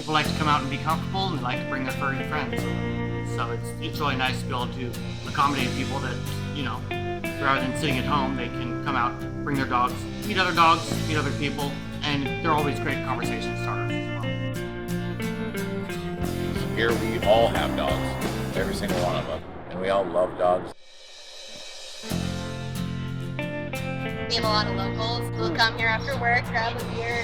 People like to come out and be comfortable, and they like to bring their furry friends. So it's really nice to be able to accommodate people that, rather than sitting at home, they can come out, bring their dogs, meet other people, and they're always great conversation starters as well. Here we all have dogs, every single one of them, and we all love dogs. We have a lot of locals who will come here after work, grab a beer,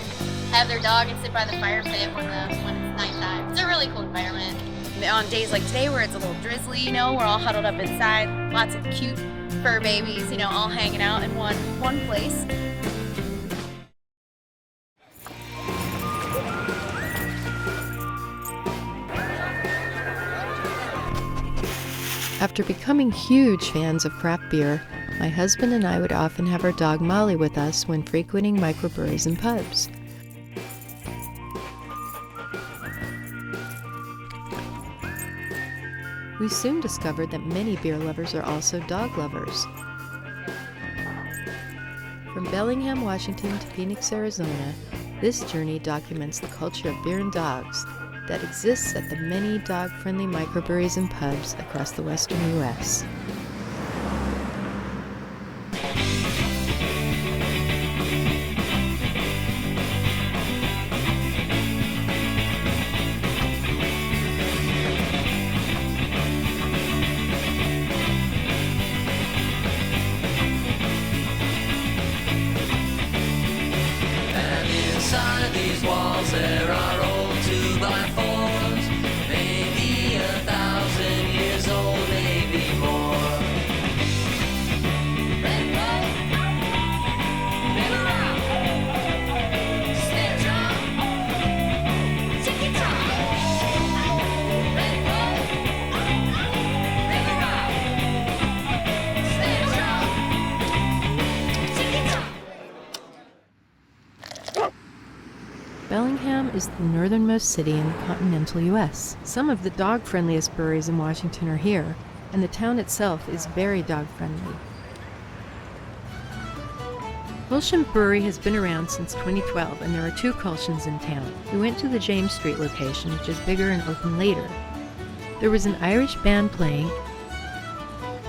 have their dog, and sit by the fire pit when it's nighttime. It's a really cool environment. On days like today where it's a little drizzly, we're all huddled up inside, lots of cute fur babies, all hanging out in one place. After becoming huge fans of craft beer, my husband and I would often have our dog Molly with us when frequenting microbreweries and pubs. We soon discovered that many beer lovers are also dog lovers. From Bellingham, Washington to Phoenix, Arizona, this journey documents the culture of beer and dogs that exists at the many dog-friendly microbreweries and pubs across the western U.S. Inside these walls there are old 2x4s, maybe 1,000 years old, maybe more. Red road, river round, snare drum, ticky tock. Red road, river round, snare drum, ticky tock. Bellingham is the northernmost city in the continental U.S. Some of the dog-friendliest breweries in Washington are here, and the town itself is very dog-friendly. Kulshan Brewery has been around since 2012, and there are 2 Kulshans in town. We went to the James Street location, which is bigger and open later. There was an Irish band playing,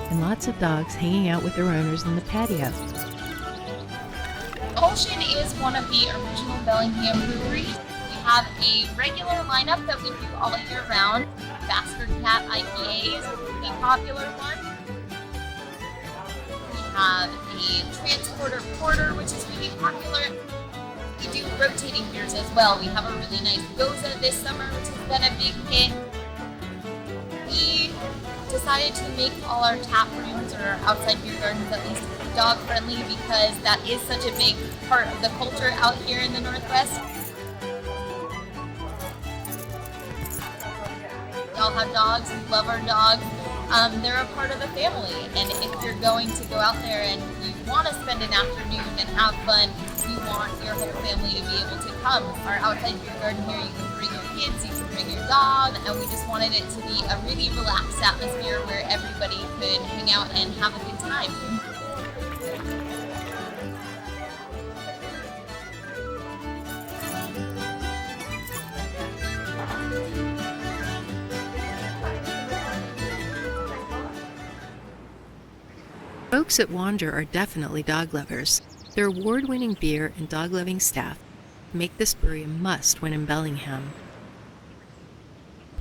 and lots of dogs hanging out with their owners in the patio. Kulshan is one of the original Bellingham breweries. We have a regular lineup that we do all year round. Bastard Cat IPA is a pretty popular one. We have a Transporter Porter, which is really popular. We do rotating beers as well. We have a really nice Goza this summer, which has been a big hit. We decided to make all our tap rooms, or our outside beer gardens at least, dog friendly, because that is such a big part of the culture out here in the Northwest. We all have dogs, we love our dogs. They're a part of the family, and if you're going to go out there and you want to spend an afternoon and have fun, you want your whole family to be able to come. Our outside beer garden here, you can bring your kids, you can bring your dog, and we just wanted it to be a really relaxed atmosphere where everybody could hang out and have a good time. Folks at Wander are definitely dog lovers. Their award-winning beer and dog-loving staff make this brewery a must when in Bellingham.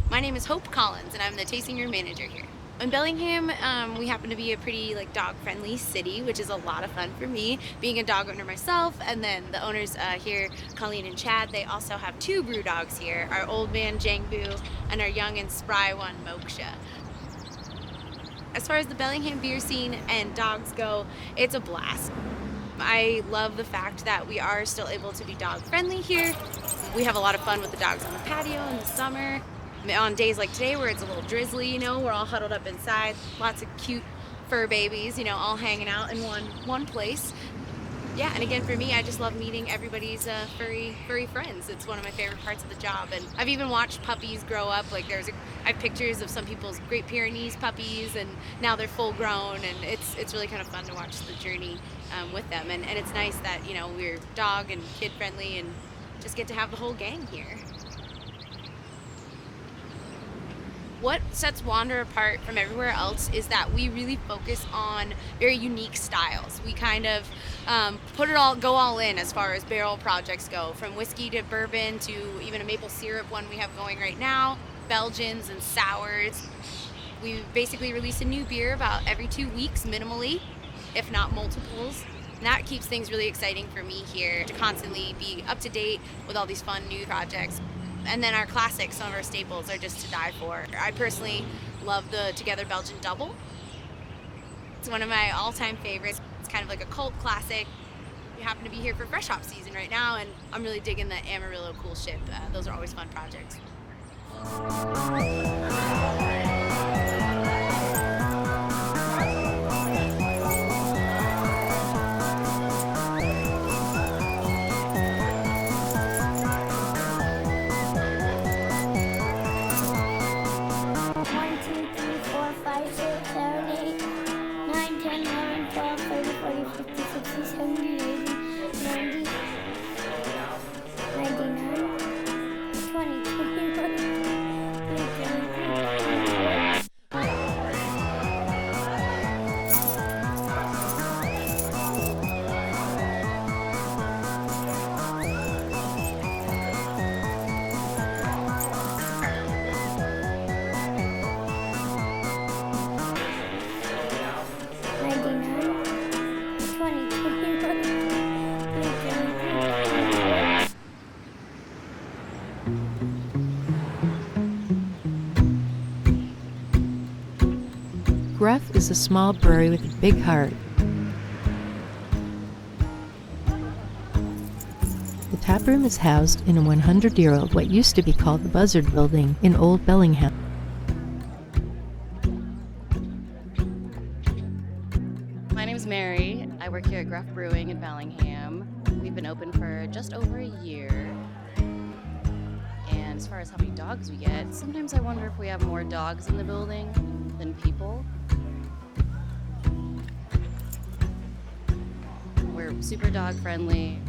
My name is Hope Collins, and I'm the tasting room manager here. In Bellingham, we happen to be a pretty dog-friendly city, which is a lot of fun for me, being a dog owner myself. And then the owners here, Colleen and Chad, they also have 2 brew dogs here, our old man Jangbu and our young and spry one Moksha. As far as the Bellingham beer scene and dogs go, it's a blast. I love the fact that we are still able to be dog friendly here. We have a lot of fun with the dogs on the patio in the summer. On days like today where it's a little drizzly, we're all huddled up inside, lots of cute fur babies, all hanging out in one place. Yeah, and again, for me, I just love meeting everybody's furry friends. It's one of my favorite parts of the job. And I've even watched puppies grow up. I have pictures of some people's Great Pyrenees puppies, and now they're full grown, and it's really kind of fun to watch the journey with them. And it's nice that, we're dog and kid friendly and just get to have the whole gang here. What sets Wander apart from everywhere else is that we really focus on very unique styles. We kind of go all in as far as barrel projects go, from whiskey to bourbon to even a maple syrup one we have going right now, Belgians and sours. We basically release a new beer about every 2 weeks minimally, if not multiples. And that keeps things really exciting for me here to constantly be up to date with all these fun new projects. And then our classics, some of our staples, are just to die for. I personally love the Together Belgian Double. It's one of my all-time favorites. It's kind of like a cult classic. We happen to be here for fresh hop season right now, and I'm really digging the Amarillo Cool Ship. Those are always fun projects. Gruff is a small brewery with a big heart. The taproom is housed in a 100-year-old, what used to be called the Buzzard Building, in Old Bellingham. My name is Mary. I work here at Gruff Brewing in Bellingham. We've been open for just over a year. And as far as how many dogs we get, sometimes I wonder if we have more dogs in the building than people. We're super dog friendly.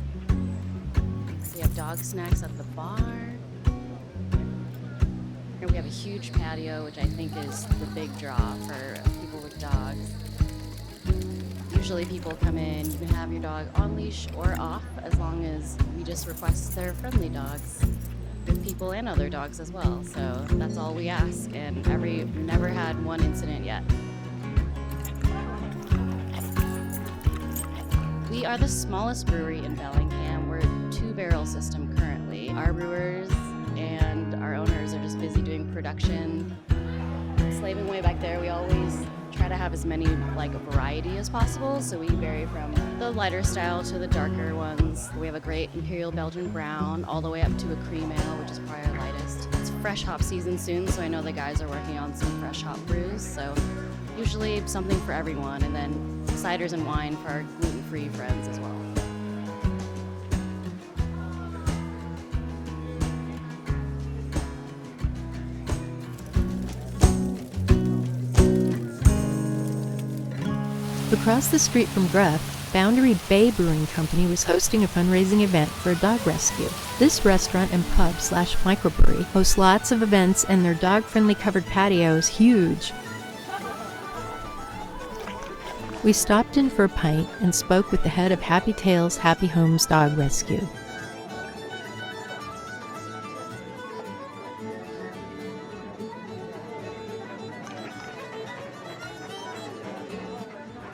We have dog snacks at the bar. And we have a huge patio, which I think is the big draw for people with dogs. Usually people come in, you can have your dog on leash or off, as long as we just request they're friendly dogs with people and other dogs as well. So that's all we ask, and we've never had one incident yet. We are the smallest brewery in Bellingham. We're a 2-barrel system currently. Our brewers and our owners are just busy doing production, slaving away back there. We always try to have as many, a variety as possible, so we vary from the lighter style to the darker ones. We have a great Imperial Belgian Brown, all the way up to a cream ale, which is probably our lightest. It's fresh hop season soon, so I know the guys are working on some fresh hop brews, so usually something for everyone, and then ciders and wine for our gluten-free friends as well. Across the street from Gruff, Boundary Bay Brewing Company was hosting a fundraising event for a dog rescue. This restaurant and pub/microbrewery hosts lots of events, and their dog-friendly covered patio is huge. We stopped in for a pint and spoke with the head of Happy Tails Happy Homes Dog Rescue.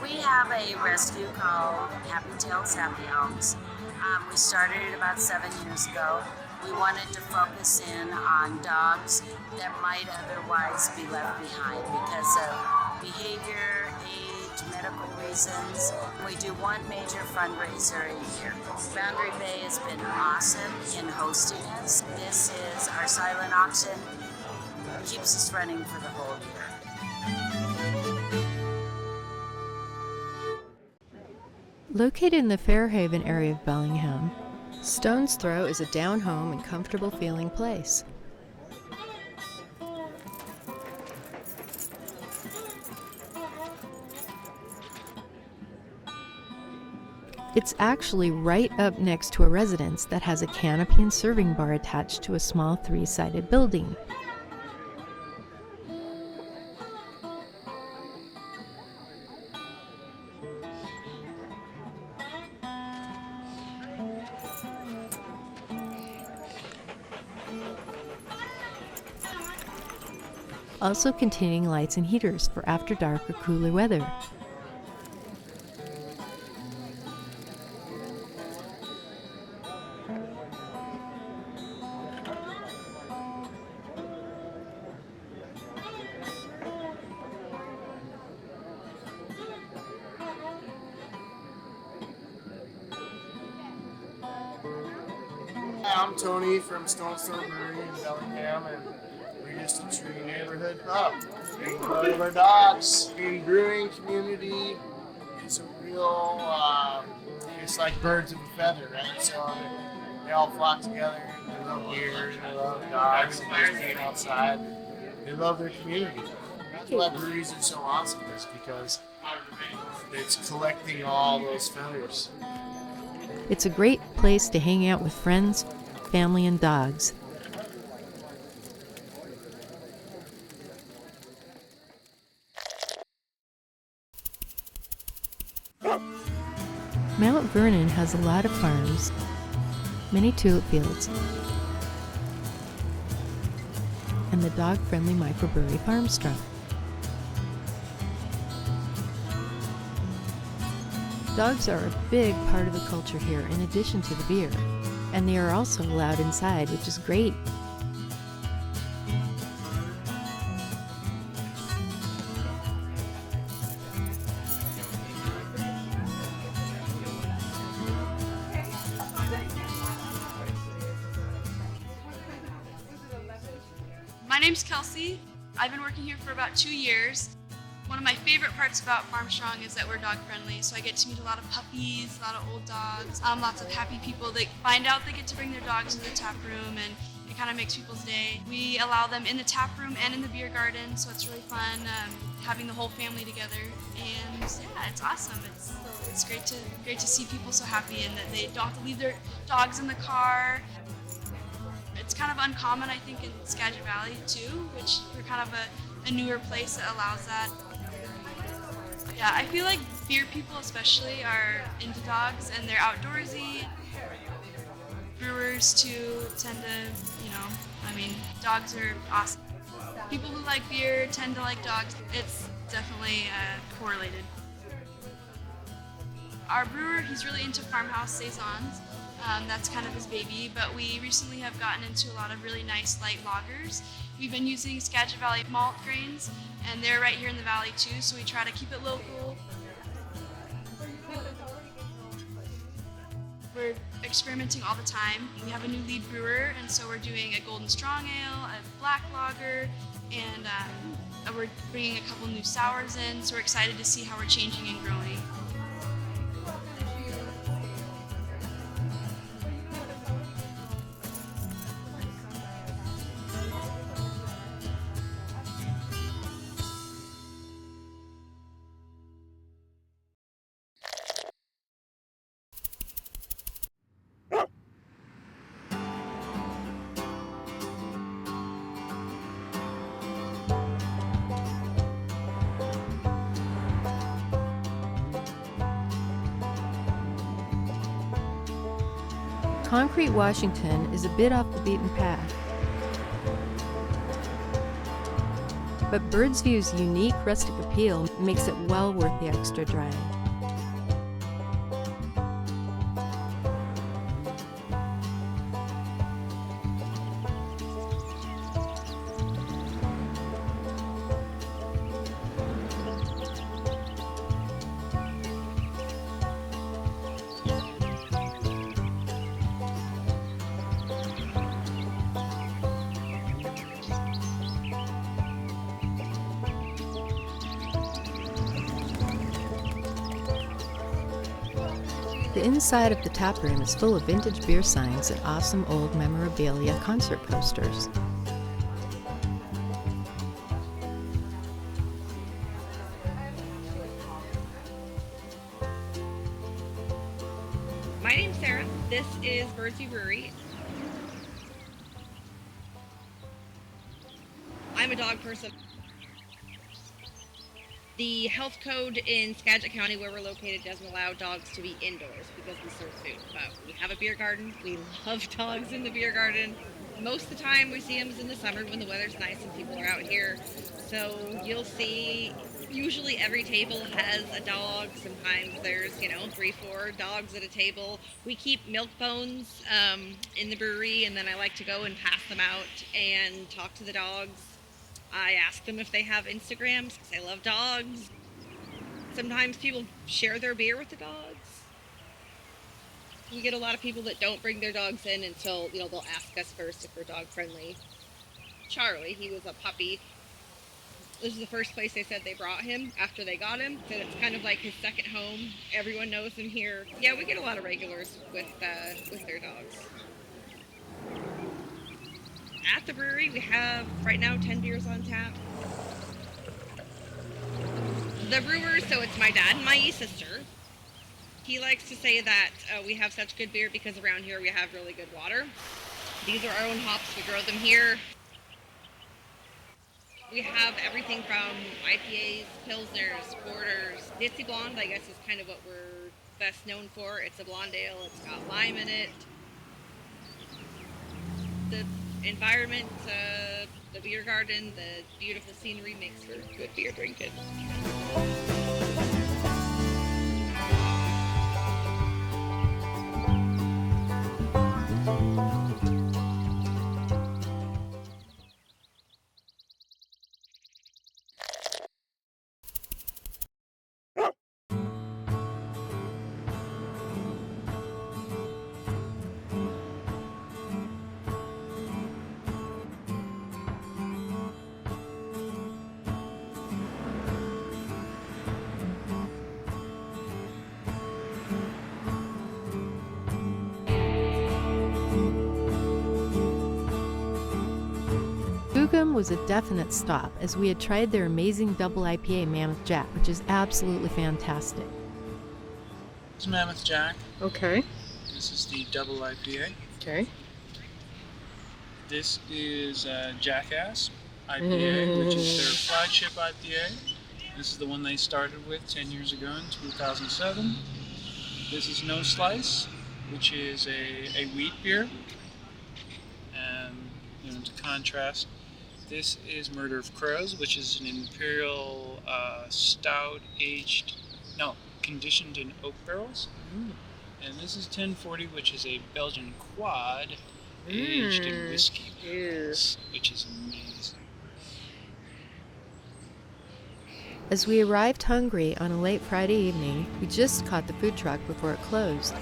We have a rescue called Happy Tails Happy Homes. We started it about 7 years ago. We wanted to focus in on dogs that might otherwise be left behind because of behavior, age, medical reasons. We do one major fundraiser a year. Boundary Bay has been awesome in hosting us. This is our silent auction. It keeps us running for the whole year. Located in the Fairhaven area of Bellingham, Stone's Throw is a down-home and comfortable-feeling place. It's actually right up next to a residence that has a canopy and serving bar attached to a small 3-sided building. also containing lights and heaters for after dark or cooler weather. Hi, I'm Tony from Stone Store Brewery in Bellingham, and we're just a true neighborhood pub. We love our dogs. In brewing community, it's a real, it's like birds of a feather, right? So they all flock together. They love beer, they love dogs, and just being outside. They love their community. That's why breweries are so awesome, is because it's collecting all those feathers. It's a great place to hang out with friends, family, and dogs. Mount Vernon has a lot of farms, many tulip fields, and the dog-friendly microbrewery Farms Truck. Dogs are a big part of the culture here in addition to the beer, and they are also allowed inside, which is great. My name's Kelsey. I've been working here for about 2 years. One of my favorite parts about Farm Strong is that we're dog friendly, so I get to meet a lot of puppies, a lot of old dogs, lots of happy people that find out they get to bring their dogs to the tap room, and it kind of makes people's day. We allow them in the tap room and in the beer garden, so it's really fun having the whole family together. And yeah, it's awesome. It's great to see people so happy and that they don't have to leave their dogs in the car. It's kind of uncommon, I think, in Skagit Valley too, which we're kind of a newer place that allows that. Yeah, I feel like beer people especially are into dogs and they're outdoorsy. Brewers too tend to, dogs are awesome. People who like beer tend to like dogs. It's definitely correlated. Our brewer, he's really into farmhouse saisons. That's kind of his baby, but we recently have gotten into a lot of really nice light lagers. We've been using Skagit Valley malt grains, and they're right here in the valley too, so we try to keep it local. We're experimenting all the time. We have a new lead brewer, and so we're doing a golden strong ale, a black lager, and we're bringing a couple new sours in, so we're excited to see how we're changing and growing. Concrete, Washington is a bit off the beaten path. But Birdsview's unique rustic appeal makes it well worth the extra drive. The inside of the tap room is full of vintage beer signs and awesome old memorabilia concert posters. My name's Sarah. This is Birdsview Brewery. I'm a dog person. The health code in Skagit County, where we're located, doesn't allow dogs to be indoors because we serve food. But we have a beer garden. We love dogs in the beer garden. Most of the time we see them is in the summer when the weather's nice and people are out here. So you'll see usually every table has a dog. Sometimes there's, 3, 4 dogs at a table. We keep milk bones in the brewery, and then I like to go and pass them out and talk to the dogs. I ask them if they have Instagrams because I love dogs. Sometimes people share their beer with the dogs. You get a lot of people that don't bring their dogs in until, they'll ask us first if we're dog friendly. Charlie, he was a puppy. This is the first place they said they brought him after they got him. Said it's kind of like his second home. Everyone knows him here. Yeah, we get a lot of regulars with their dogs. At the brewery, we have right now 10 beers on tap. The brewers, so it's my dad and my sister. He likes to say that we have such good beer because around here we have really good water. These are our own hops. We grow them here. We have everything from IPAs, Pilsners, Porters. Ditzy Blonde, I guess, is kind of what we're best known for. It's a blonde ale. It's got lime in it. The environment, the beer garden, the beautiful scenery makes for good beer drinking. Skookum was a definite stop as we had tried their amazing double IPA Mammoth Jack, which is absolutely fantastic. This is Mammoth Jack. Okay. This is the double IPA. Okay. This is Jackass IPA, which is their flagship IPA. This is the one they started with 10 years ago in 2007. This is No Slice, which is a wheat beer. And to contrast, this is Murder of Crows, which is an imperial stout conditioned in oak barrels. And this is 1040, which is a Belgian quad aged in whiskey barrels, which is amazing. As we arrived hungry on a late Friday evening, we just caught the food truck before it closed.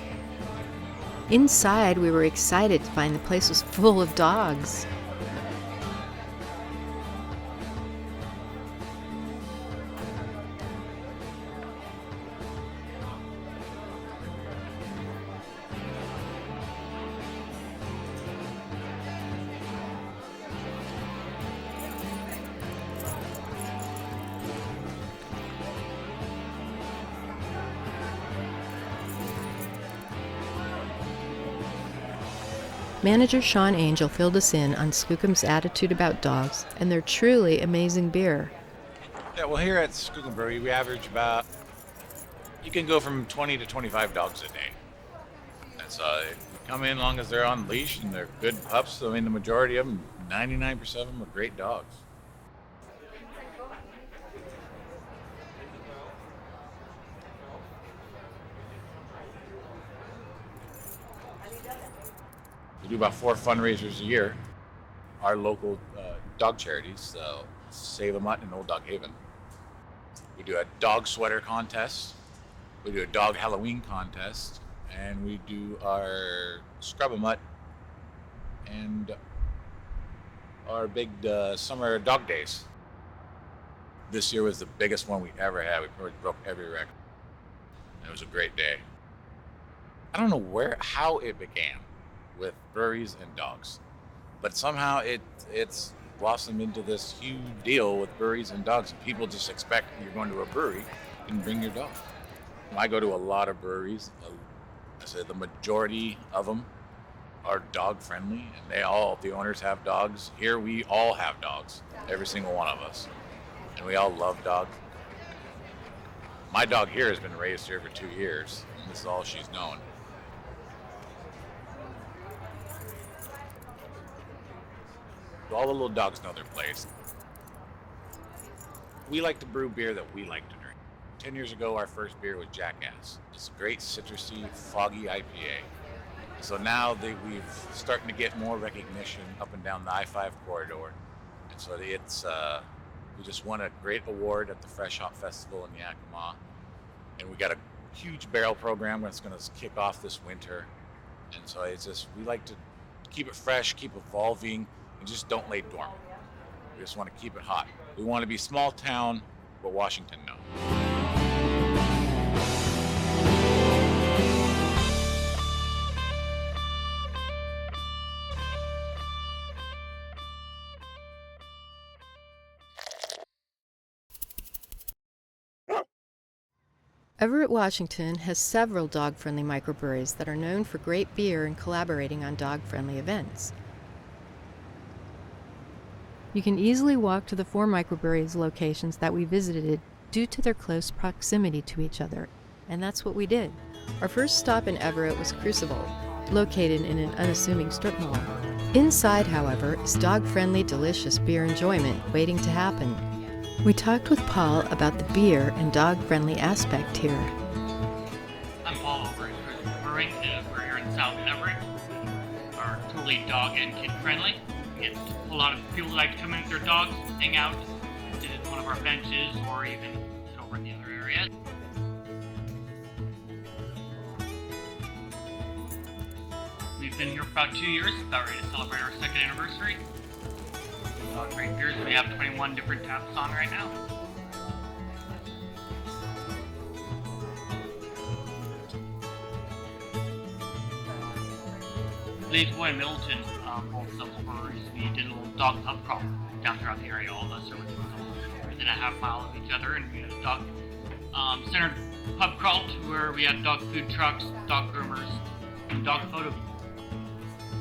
Inside, we were excited to find the place was full of dogs. Manager Sean Angel filled us in on Skookum's attitude about dogs and their truly amazing beer. Yeah, well, here at Skookum Brewery, we average about, you can go from 20 to 25 dogs a day. And so they come in as long as they're on leash and they're good pups. I mean, the majority of them, 99% of them are great dogs. We do about 4 fundraisers a year. Our local dog charities, Save a Mutt in Old Dog Haven. We do a dog sweater contest. We do a dog Halloween contest. And we do our Scrub a Mutt and our big summer dog days. This year was the biggest one we ever had. We probably broke every record. And it was a great day. I don't know how it began with breweries and dogs, but somehow it's blossomed into this huge deal with breweries and dogs, and people just expect you're going to a brewery and bring your dog. I go to a lot of breweries. I say the majority of them are dog friendly, and the owners have dogs. Here we all have dogs, every single one of us, and we all love dogs. My dog here has been raised here for 2 years, and this is all she's known. all the little dogs know their place. We like to brew beer that we like to drink. 10 years ago, our first beer was Jackass. It's a great citrusy, foggy IPA. So now we've starting to get more recognition up and down the I-5 corridor. And so we just won a great award at the Fresh Hop Festival in Yakima. And we got a huge barrel program that's going to kick off this winter. And so we like to keep it fresh, keep evolving, and just don't lay dormant. We just want to keep it hot. We want to be small town, but Washington no. Everett, Washington has several dog-friendly microbreweries that are known for great beer and collaborating on dog-friendly events. You can easily walk to the 4 microbreweries locations that we visited due to their close proximity to each other, and that's what we did. Our first stop in Everett was Crucible, located in an unassuming strip mall. Inside, however, is dog-friendly, delicious beer enjoyment waiting to happen. We talked with Paul about the beer and dog-friendly aspect here. I'm Paul over at Crucible Brewing. We're here in South Everett. Are totally dog and kid friendly. We get a whole lot of people that like to come in with their dogs, hang out, sit at one of our benches, or even sit over in the other area. We've been here for about 2 years, about ready to celebrate our 2nd anniversary. Great beers. We have 21 different taps on right now. Lazy Boy and Middleton, both several breweries. We did a little dog pub crawl down throughout the area. All of us are within a half mile of each other, and we had a dog centered pub crawl to where we had dog food trucks, dog groomers, and dog photo.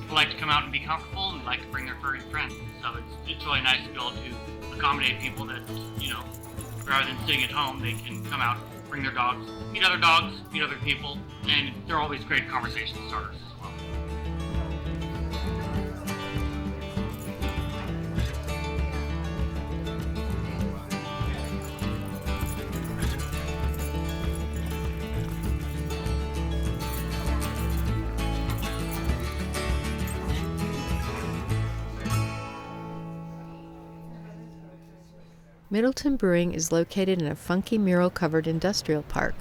People like to come out and be comfortable and like to bring their furry friends. So it's really nice to be able to accommodate people that, rather than sitting at home, they can come out, bring their dogs, meet other people, and they're always great conversation starters as well. Middleton Brewing is located in a funky mural-covered industrial park.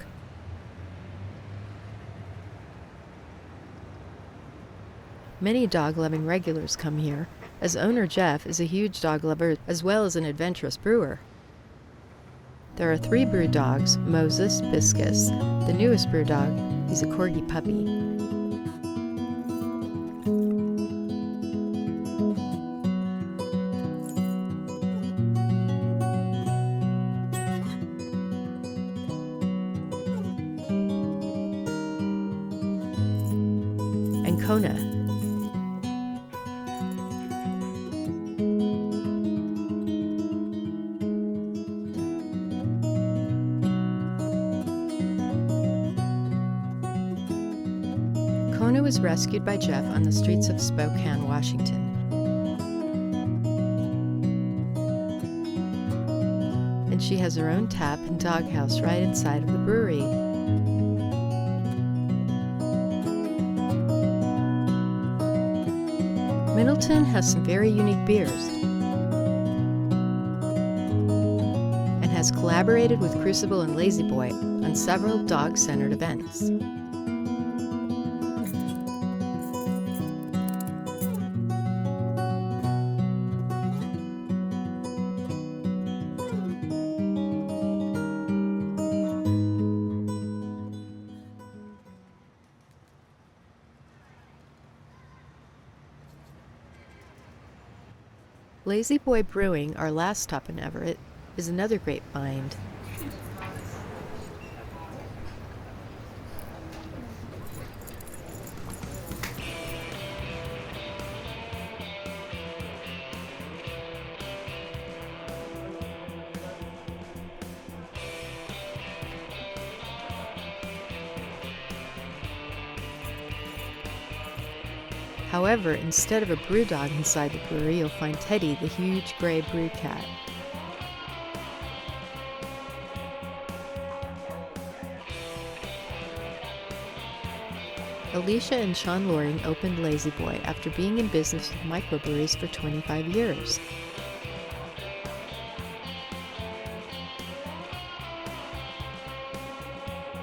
Many dog-loving regulars come here, as owner Jeff is a huge dog lover as well as an adventurous brewer. There are 3 brew dogs, Moses, Biscus. The newest brew dog, he's a corgi puppy. And Kona. Kona was rescued by Jeff on the streets of Spokane, Washington. And she has her own tap and doghouse right inside of the brewery. Middleton has some very unique beers and has collaborated with Crucible and Lazy Boy on several dog-centered events. Lazy Boy Brewing, our last stop in Everett, is another great find. However, instead of a brew dog inside the brewery, you'll find Teddy, the huge gray brew cat. Alicia and Sean Loring opened Lazy Boy after being in business with microbreweries for 25 years.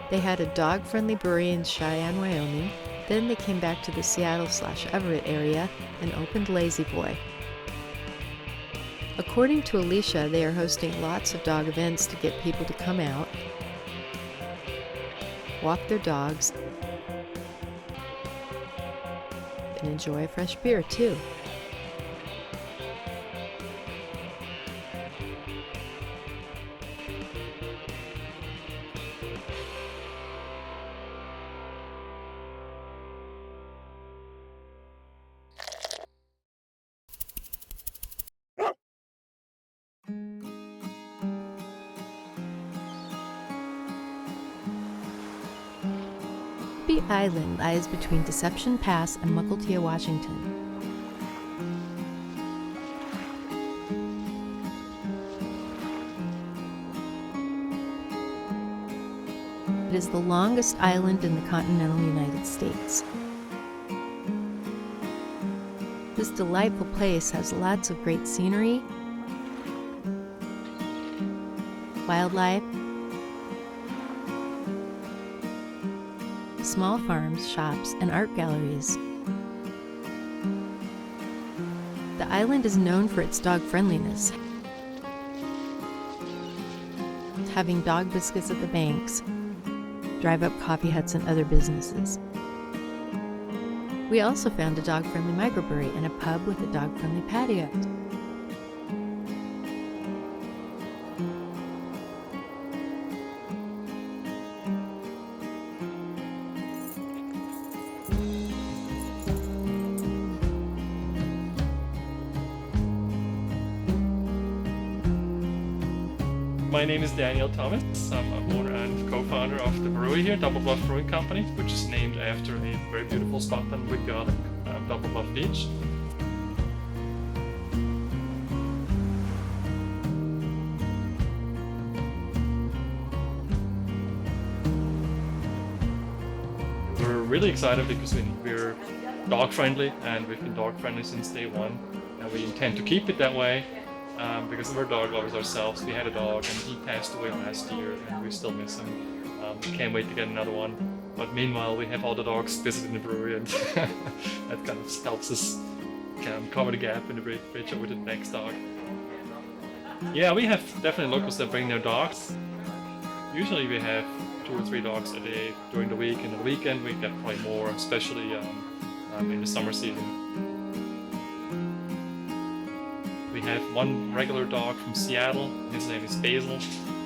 They had a dog-friendly brewery in Cheyenne, Wyoming. Then they came back to the Seattle/Everett area and opened Lazy Boy. According to Alicia, they are hosting lots of dog events to get people to come out, walk their dogs, and enjoy a fresh beer too. Cammie Island lies between Deception Pass and Mukilteo, Washington. It is the longest island in the continental United States. This delightful place has lots of great scenery, wildlife, small farms, shops, and art galleries. The island is known for its dog friendliness, having dog biscuits at the banks, drive-up coffee huts, and other businesses. We also found a dog-friendly microbrewery and a pub with a dog-friendly patio. My name is Daniel Thomas. I'm a owner and co-founder of the brewery here, Double Bluff Brewing Company, which is named after a very beautiful spot on Wind Garden, Double Bluff Beach. We're really excited because we're dog friendly, and we've been dog friendly since day one, and we intend to keep it that way. Because we're dog lovers ourselves. We had a dog and he passed away last year and we still miss him. We can't wait to get another one. But meanwhile, we have all the dogs visiting the brewery, and that kind of helps us cover the gap in the bridge over to the next dog. Yeah, we have definitely locals that bring their dogs. Usually we have 2 or 3 dogs a day during the week, and on the weekend we get probably more, especially in the summer season. We have one regular dog from Seattle. His name is Basil.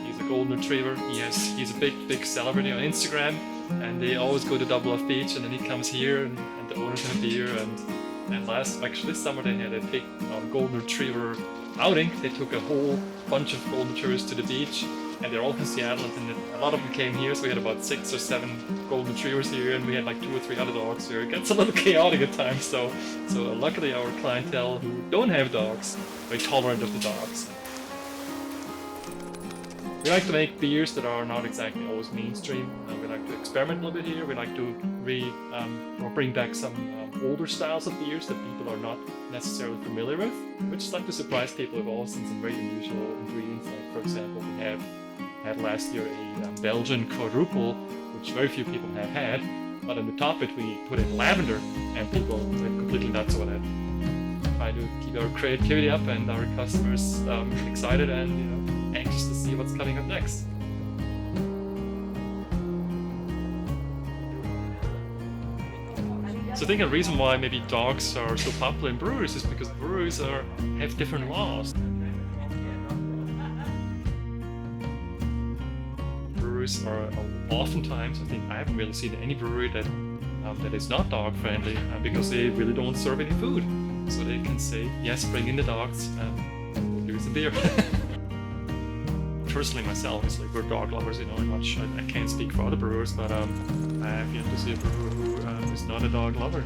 He's a golden retriever. He's a big celebrity on Instagram, and they always go to Double Bluff Beach, and then he comes here, and the owners have a beer. And this summer they had a big golden retriever outing. They took a whole bunch of golden retrievers to the beach, and they're all from Seattle, and a lot of them came here, so we had about 6 or 7 golden retrievers here, and we had like 2 or 3 other dogs here. It gets a little chaotic at times, so luckily our clientele who don't have dogs are very tolerant of the dogs. We like to make beers that are not exactly always mainstream. We like to experiment a little bit here. We like to bring back some older styles of beers that people are not necessarily familiar with. We just like to surprise people with also some very unusual ingredients. Like, for example, we had last year a Belgian quadruple, which very few people have had. But on the top of it, we put in lavender, and people went completely nuts over that. Trying to keep our creativity up and our customers excited and anxious to see what's coming up next. So I think a reason why maybe dogs are so popular in breweries is because breweries have different laws. Breweries are oftentimes, I think I haven't really seen any brewery that is not dog friendly because they really don't serve any food. So they can say, yes, bring in the dogs and we'll give us a beer. Personally myself, we're dog lovers, I can't speak for other brewers, but I have yet to see a brewer who is not a dog lover,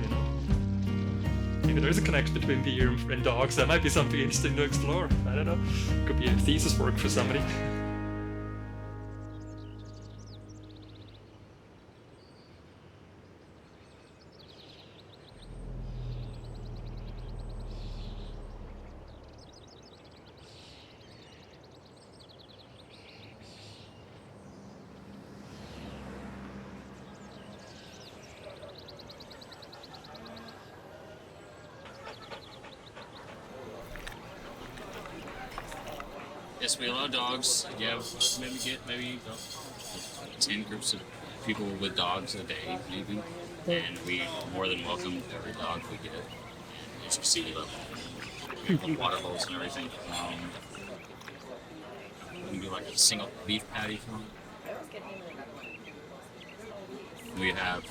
maybe there is a connection between beer and dogs. That might be something interesting to explore. I don't know. Could be a thesis work for somebody. Yes, we allow dogs. Yeah, maybe 10 groups of people with dogs a day, maybe. And we more than welcome every dog we get. And as you see, the water holes and everything. We can do like a single beef patty for them. We have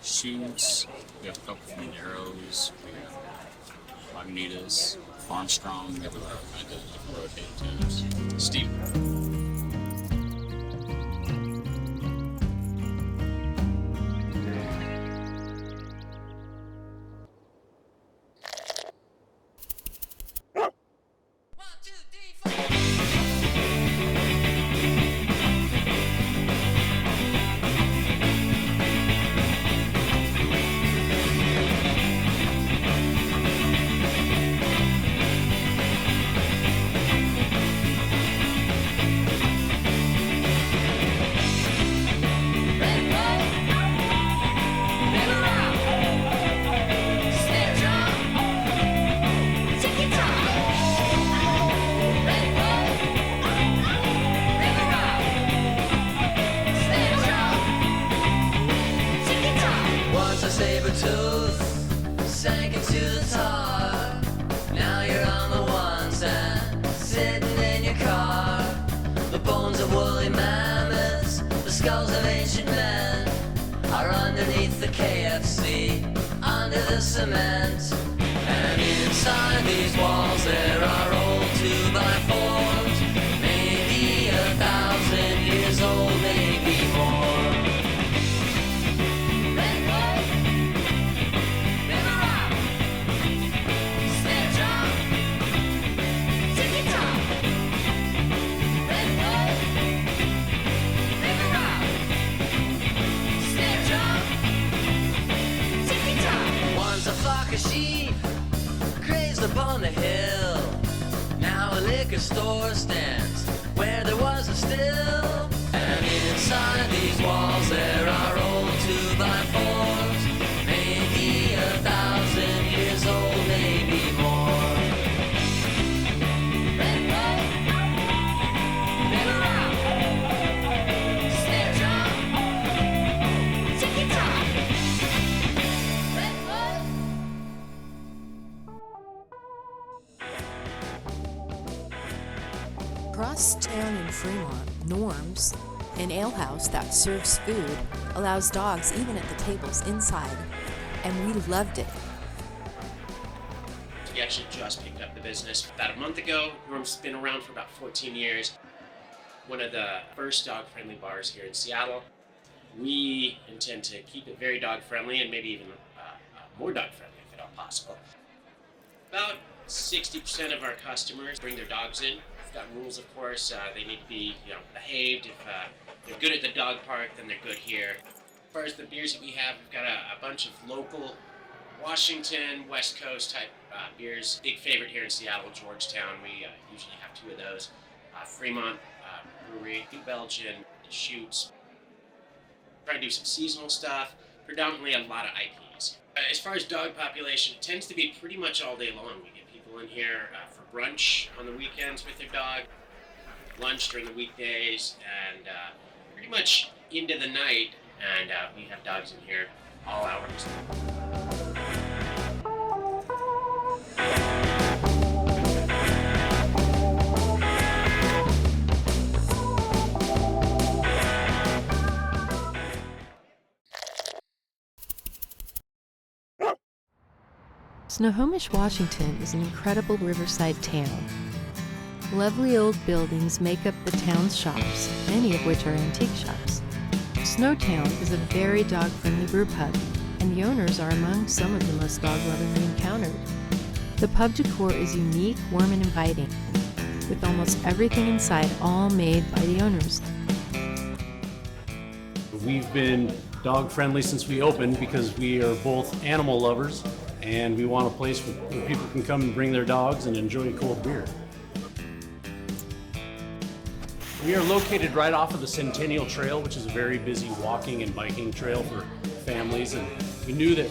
shoots. We have a couple from Narrows. We have Lagunitas, Armstrong. We have a kind of different rotating teams. Steve. Saber-tooth sank into the tar. Now you're on the ones and sitting in your car. The bones of woolly mammoths, the skulls of ancient men are underneath the KFC, under the cement. And inside these walls there are old 2x4s, maybe 1,000 years old, maybe more. Sheep grazed upon the hill. Now a liquor store stands where there was a still. And inside these walls there are old 2x4s, maybe 1,000 years old, maybe more. Across town in Fremont, Norm's, an alehouse that serves food, allows dogs even at the tables inside, and we loved it. We actually just picked up the business about a month ago. Norm's been around for about 14 years. One of the first dog-friendly bars here in Seattle. We intend to keep it very dog-friendly and maybe even more dog-friendly if at all possible. About 60% of our customers bring their dogs in. We've got rules, of course. They need to be, behaved. If they're good at the dog park, then they're good here. As far as the beers that we have, we've got a bunch of local Washington, West Coast type beers. Big favorite here in Seattle, Georgetown. We usually have 2 of those. Fremont Brewery, Belgian, Shoots. Try to do some seasonal stuff. Predominantly a lot of IPs. As far as dog population, it tends to be pretty much all day long. We get people in here for brunch on the weekends with their dog, lunch during the weekdays, and pretty much into the night. And we have dogs in here all hours. Snohomish, Washington is an incredible riverside town. Lovely old buildings make up the town's shops, many of which are antique shops. Snowtown is a very dog-friendly brew pub, and the owners are among some of the most dog-loving we encountered. The pub decor is unique, warm, and inviting, with almost everything inside all made by the owners. We've been dog friendly since we opened because we are both animal lovers and we want a place where people can come and bring their dogs and enjoy a cold beer. We are located right off of the Centennial Trail, which is a very busy walking and biking trail for families, and we knew that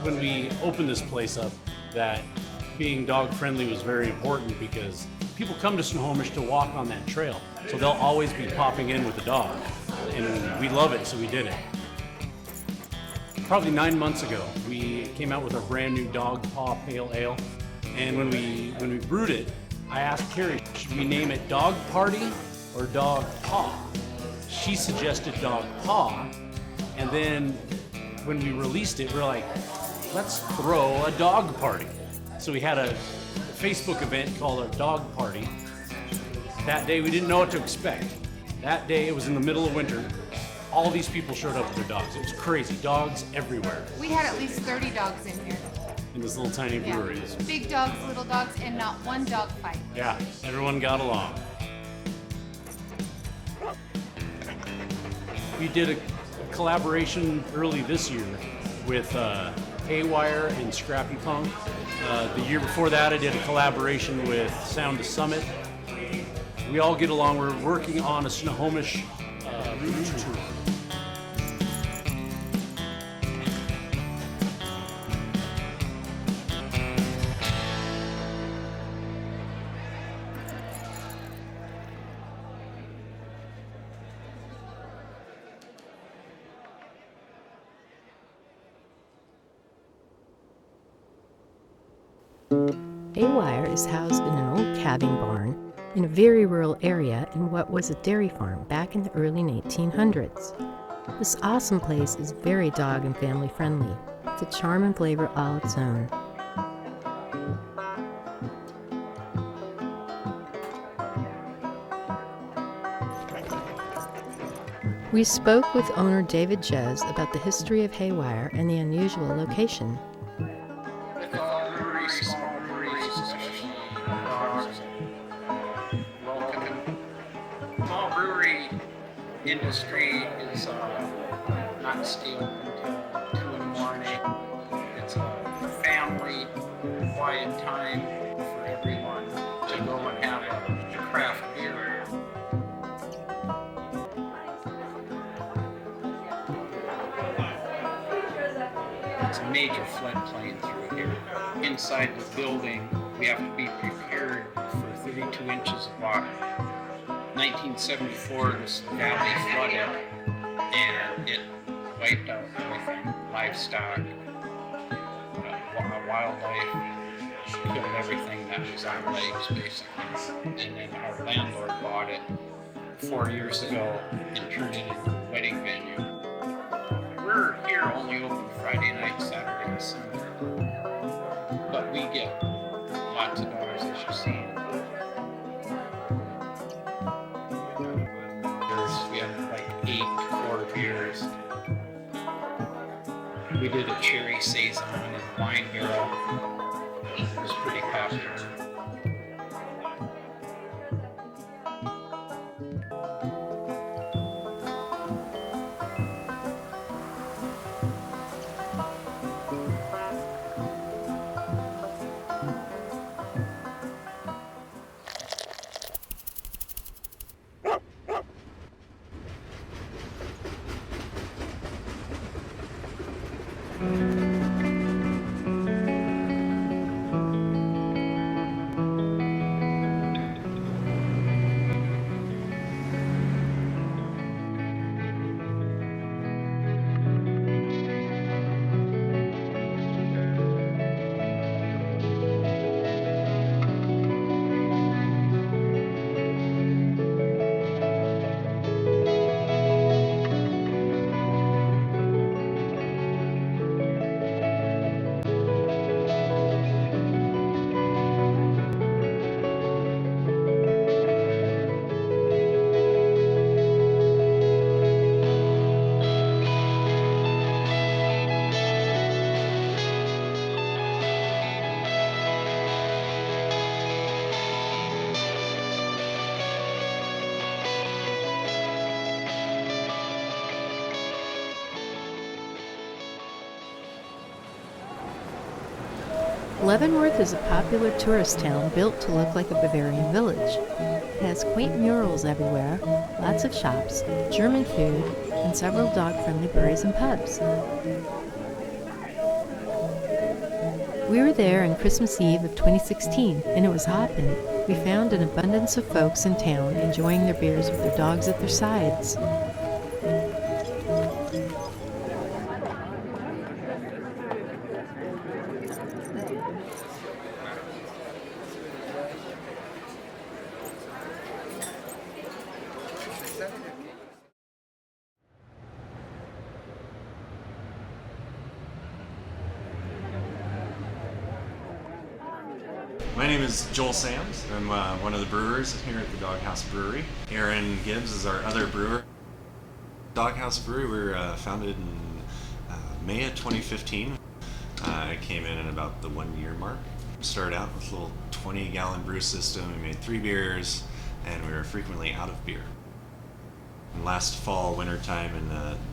when we opened this place up that being dog friendly was very important because people come to Snohomish to walk on that trail, so they'll always be popping in with a dog, and we love it, so we did it. Probably 9 months ago, we came out with our brand new Dog Paw Pale Ale, and when we brewed it, I asked Carrie, should we name it Dog Party or Dog Paw? She suggested Dog Paw, and then when we released it, we're like, let's throw a dog party. So we had a Facebook event called our Dog Party. That day, we didn't know what to expect. That day, it was in the middle of winter. All these people showed up with their dogs. It was crazy, dogs everywhere. We had at least 30 dogs in here. In this little tiny brewery. Yeah. Big dogs, little dogs, and not one dog fight. Yeah, everyone got along. We did a collaboration early this year with Haywire and Scrappy Punk. The year before that, I did a collaboration with Sound to Summit. We all get along. We're working on a Snohomish route tour. Haywire is housed in an old calving barn in a very rural area in what was a dairy farm back in the early 1800s. This awesome place is very dog and family friendly, with a charm and flavor all its own. We spoke with owner David Jez about the history of Haywire and the unusual location. Small brewery industry is not scaled until 2 in the morning. It's a family, quiet time for everyone to go and have a craft beer. It's a major floodplain through here. Inside the building, we have to be prepared for 32 inches of water. 1974, this valley flooded, and it wiped out everything, livestock, wildlife, killed everything that was on lakes, basically. And then our landlord bought it 4 years ago and turned it into a wedding venue. We're here only open Friday night, Saturday, and Sunday, but we get lots of dogs, as you see. We have like 8 core beers. We did a cherry saison and wine barrel. It was pretty popular. Leavenworth is a popular tourist town built to look like a Bavarian village. It has quaint murals everywhere, lots of shops, German food, and several dog-friendly breweries and pubs. We were there on Christmas Eve of 2016, and it was hopping. We found an abundance of folks in town enjoying their beers with their dogs at their sides. My name is Joel Sams. I'm one of the brewers here at the Doghouse Brewery. Aaron Gibbs is our other brewer. Doghouse Brewery, we were founded in May of 2015. I came in at about the 1 year mark. We started out with a little 20-gallon brew system. We made 3 beers, and we were frequently out of beer. And last fall, wintertime in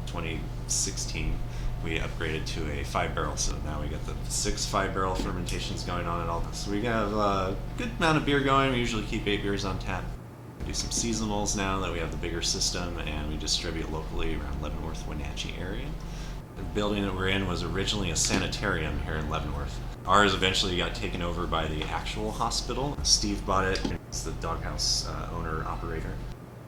2016, we upgraded to a 5-barrel, so now we got the 6 5-barrel fermentations going on at all. So we have a good amount of beer going. We usually keep 8 beers on tap. We do some seasonals now that we have the bigger system, and we distribute locally around Leavenworth, Wenatchee area. The building that we're in was originally a sanitarium here in Leavenworth. Ours eventually got taken over by the actual hospital. Steve bought it. He's the Doghouse owner-operator.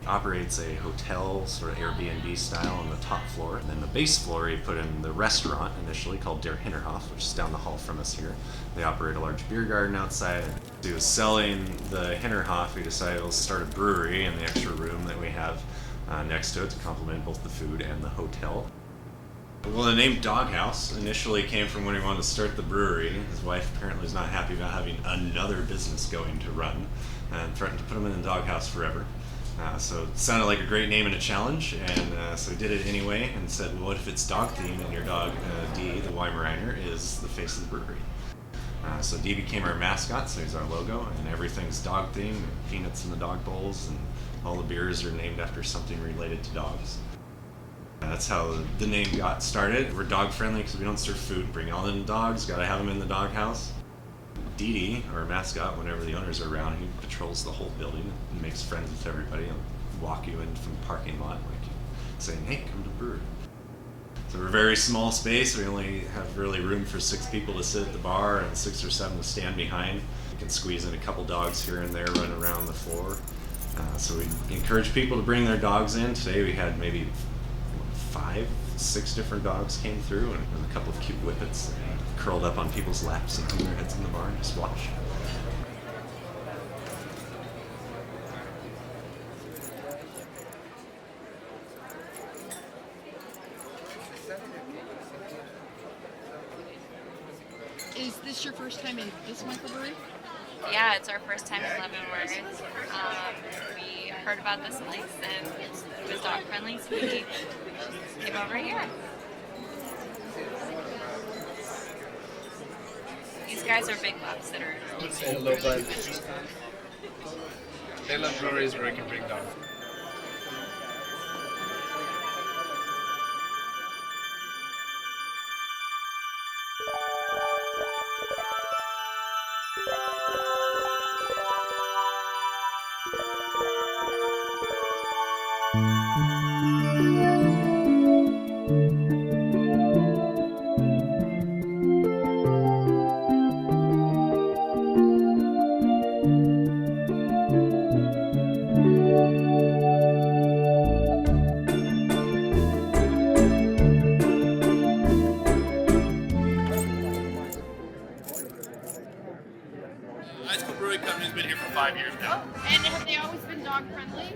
Operates a hotel, sort of Airbnb style on the top floor. And then the base floor, he put in the restaurant initially called Der Hinterhof, which is down the hall from us here. They operate a large beer garden outside. He was selling the Hinterhof. We decided we'll start a brewery in the extra room that we have next to it to complement both the food and the hotel. Well, the name Doghouse initially came from when he wanted to start the brewery. His wife apparently was not happy about having another business going to run and threatened to put him in the doghouse forever. So it sounded like a great name and a challenge, and so we did it anyway and said, well, what if it's dog themed and your dog, Dee, the Weimaraner, is the face of the brewery? So Dee became our mascot, so he's our logo, and everything's dog themed, peanuts in the dog bowls, and all the beers are named after something related to dogs. That's how the name got started. We're dog friendly because we don't serve food, bring all in dogs, gotta have them in the doghouse. Dee Dee, our mascot, whenever the owners are around, he patrols the whole building and makes friends with everybody and walk you in from the parking lot like saying, hey, come to the brewery. So we're a very small space. We only have really room for 6 people to sit at the bar and 6 or 7 to stand behind. You can squeeze in a couple dogs here and there running around the floor. So we encourage people to bring their dogs in. Today we had maybe 5, 6 different dogs came through and a couple of cute whippets curled up on people's laps and hung their heads in the bar and just watch. Is this your first time in this microbrewery? Yeah, it's our first time in Leavenworth. We heard about this place and it was dog friendly, so we came over here. These guys are big lobster. I would say hello, bud. They love breweries where I can bring dogs. Company's been here for 5 years now. And have they always been dog friendly?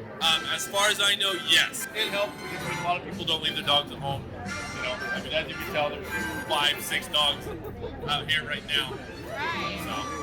As far as I know, yes. It helps because a lot of people don't leave their dogs at home. You know, I mean, as you can tell, there's 5, 6 dogs out here right now. Right. So.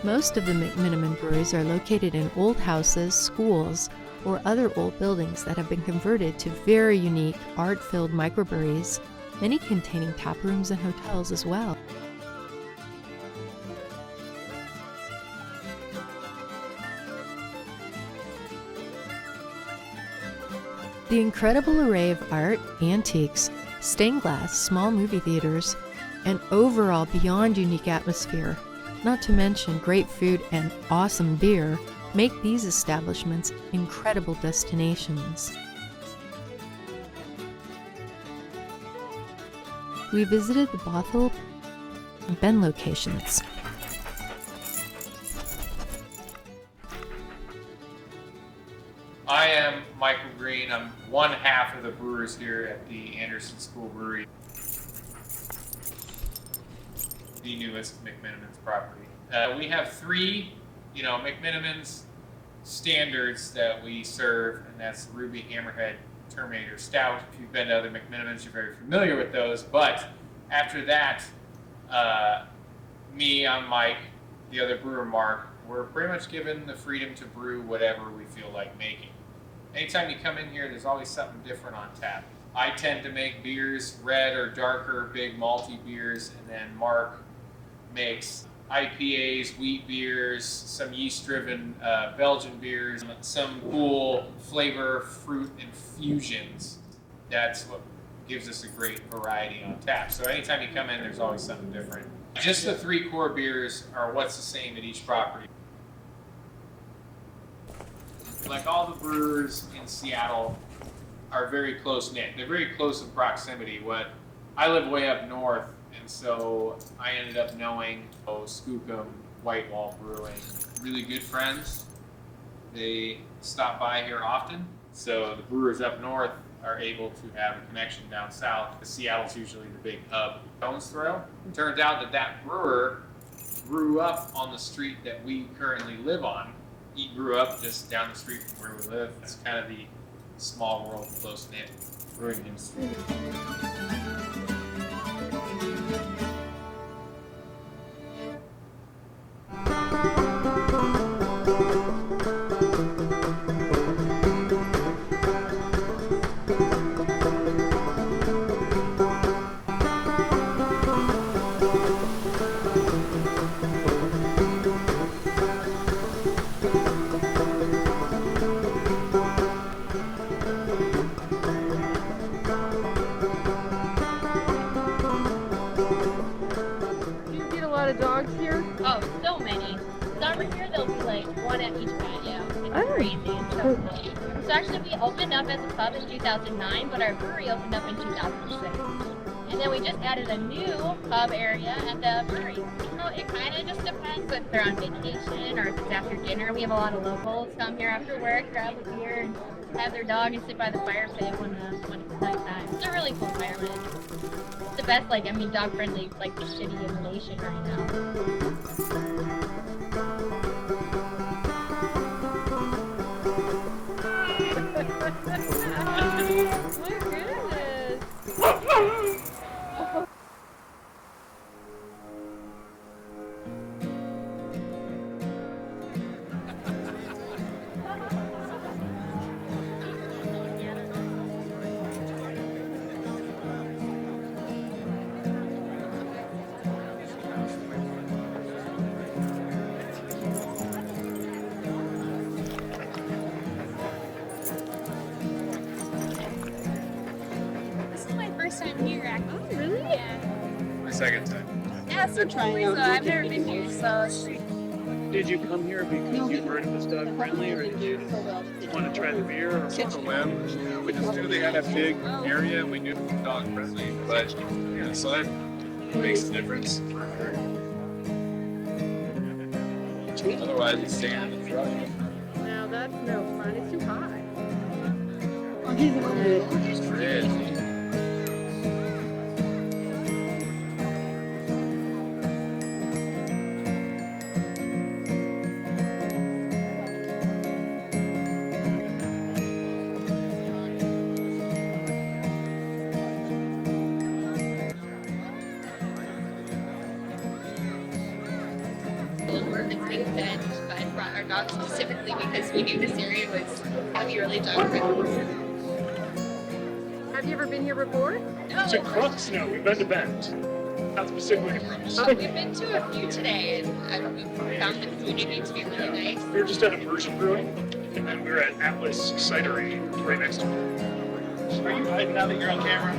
Most of the McMiniman breweries are located in old houses, schools, or other old buildings that have been converted to very unique, art-filled microbreweries, many containing tap rooms and hotels as well. The incredible array of art, antiques, stained glass, small movie theaters, and overall beyond unique atmosphere, not to mention great food and awesome beer, make these establishments incredible destinations. We visited the Bothell and Bend locations. I am Michael Green. I'm one half of the brewers here at the Anderson School Brewery, the newest McMiniman's property. We have three, McMiniman's standards that we serve, and that's the Ruby, Hammerhead, Terminator, Stout. If you've been to other McMiniman's, you're very familiar with those. But after that, I'm Mike, the other brewer, Mark, we're pretty much given the freedom to brew whatever we feel like making. Anytime you come in here, there's always something different on tap. I tend to make beers, red or darker, big malty beers, and then Mark makes IPAs, wheat beers, some yeast-driven Belgian beers, some cool flavor fruit infusions. That's what gives us a great variety on tap. So anytime you come in, there's always something different. Just the three core beers are what's the same at each property. Like all the brewers in Seattle are very close-knit. They're very close in proximity. I live way up north, and so I ended up knowing Skookum, Whitewall Brewing. Really good friends. They stop by here often, so the brewers up north are able to have a connection down south. Seattle's usually the big hub. Stone's Throw. It turns out that brewer grew up on the street that we currently live on. He grew up just down the street from where we live. It's kind of the small world, close-knit brewing industry. Dogs here? Oh, so many. Summer here, there'll be like one at each patio. It's crazy and so cool. So actually, we opened up as a pub in 2009, but our brewery opened up in 2006. And then we just added a new pub area at the brewery. It kind of just depends if they're on vacation or if it's after dinner. We have a lot of locals come here after work, grab a beer, and have their dog and sit by the fire pit when it's nighttime. It's a really cool environment. It's the best, dog-friendly, city in the nation right now. Time here, actually. Oh, really? Yeah. My second time. Yeah, so totally. So I've never been here, so. Did you come here because you heard it was dog friendly, or did you want to try the beer? Or On the web, we just knew they had a big area. We knew it was dog friendly, but so that makes a difference. Otherwise, it's staying in the truck. Now that's no fun. It's too high. It's crazy. that's being fed, but I brought our dogs specifically because we knew this area was going to be really dog friendly. Have you ever been here before? No. To Crux? No, we've been to Bend. Not specifically to Crux. We've been to a few today, and we found the community to be really nice. We were just at Immersion Brewing, and then we were at Atlas Cidery right next to it. Are you hiding now that you're on camera?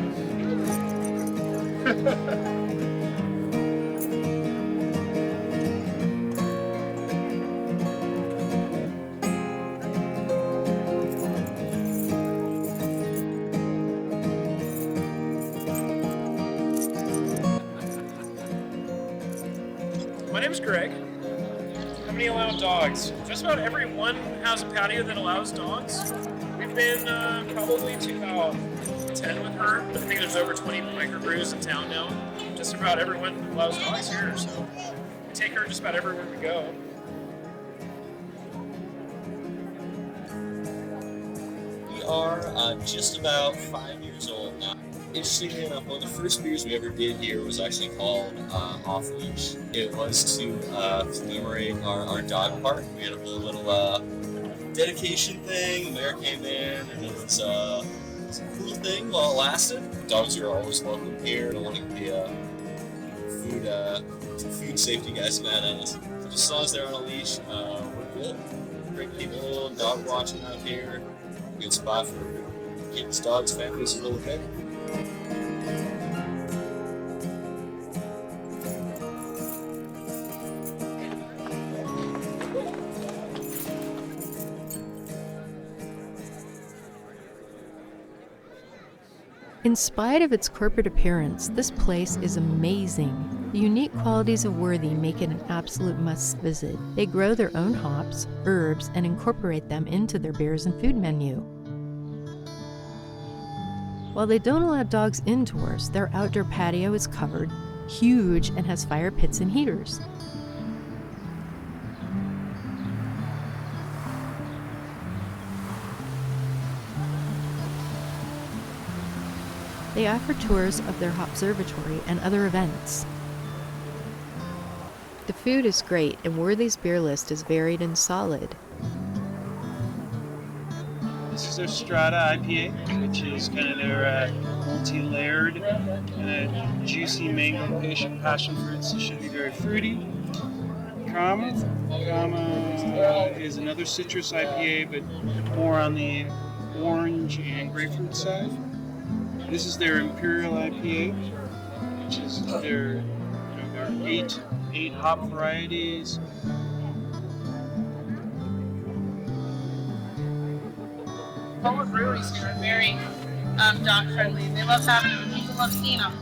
My name's Greg. How many allow dogs? Just about everyone has a patio that allows dogs. We've been probably to about 10 with her. I think there's over 20 microbrews in town now. Just about everyone allows dogs here, so we take her just about everywhere we go. We are just about 5 years old now. Interestingly enough, one of the first beers we ever did here was actually called Off Leash. It was to commemorate our dog park. We had a whole little dedication thing. The mayor came in, and it was a cool thing while it lasted. Dogs are always welcome here. I don't want to be food safety guys mad at us. So just as long as they're on a leash, we're good. Great people, dog watching out here. Good spot for kids, dogs, families, a little bit. In spite of its corporate appearance, this place is amazing. The unique qualities of Worthy make it an absolute must visit. They grow their own hops, herbs, and incorporate them into their beers and food menu. While they don't allow dogs indoors, their outdoor patio is covered, huge, and has fire pits and heaters. They offer tours of their observatory and other events. The food is great, and Worthy's beer list is varied and solid. This is their Strata IPA, which is kind of their multi-layered kind of juicy mango passion fruits. It should be very fruity. Cammie is another citrus IPA, but more on the orange and grapefruit side. This is their Imperial IPA, which is their eight hop varieties. All the breweries here are very dog friendly. They love having them. People love seeing them.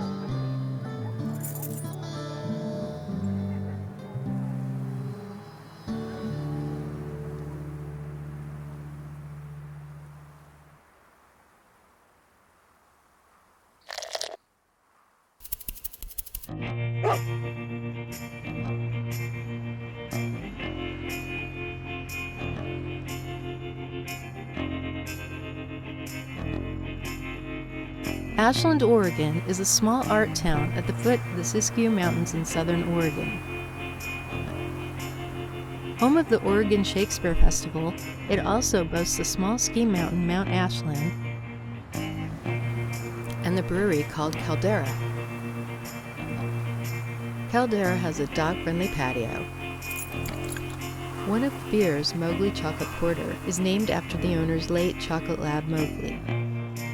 Ashland, Oregon is a small art town at the foot of the Siskiyou Mountains in southern Oregon. Home of the Oregon Shakespeare Festival, it also boasts a small ski mountain, Mount Ashland, and the brewery called Caldera. Caldera has a dog-friendly patio. One of the beers, Mowgli Chocolate Porter, is named after the owner's late chocolate lab Mowgli.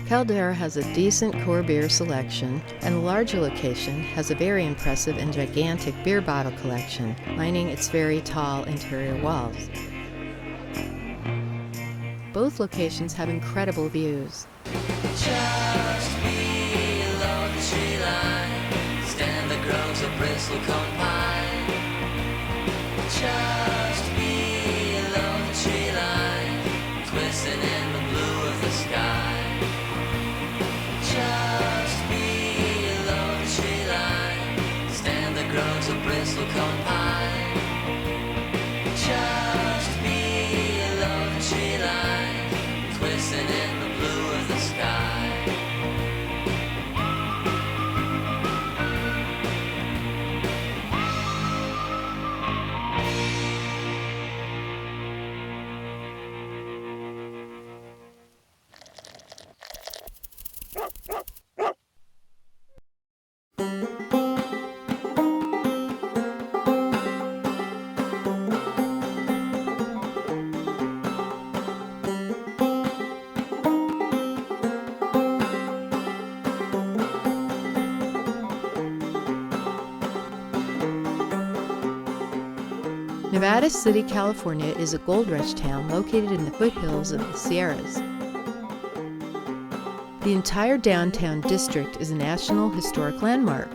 Caldera has a decent core beer selection, and the larger location has a very impressive and gigantic beer bottle collection, lining its very tall interior walls. Both locations have incredible views. Just below the tree line, stand the groves of bristle combine. Just below the tree line, twisting in the blue of the sky. Just below the tree line, stand the groves of bristle combine. Just below the tree line, twisting in the blue of the sky. Nevada City, California is a gold rush town located in the foothills of the Sierras. The entire downtown district is a National Historic Landmark.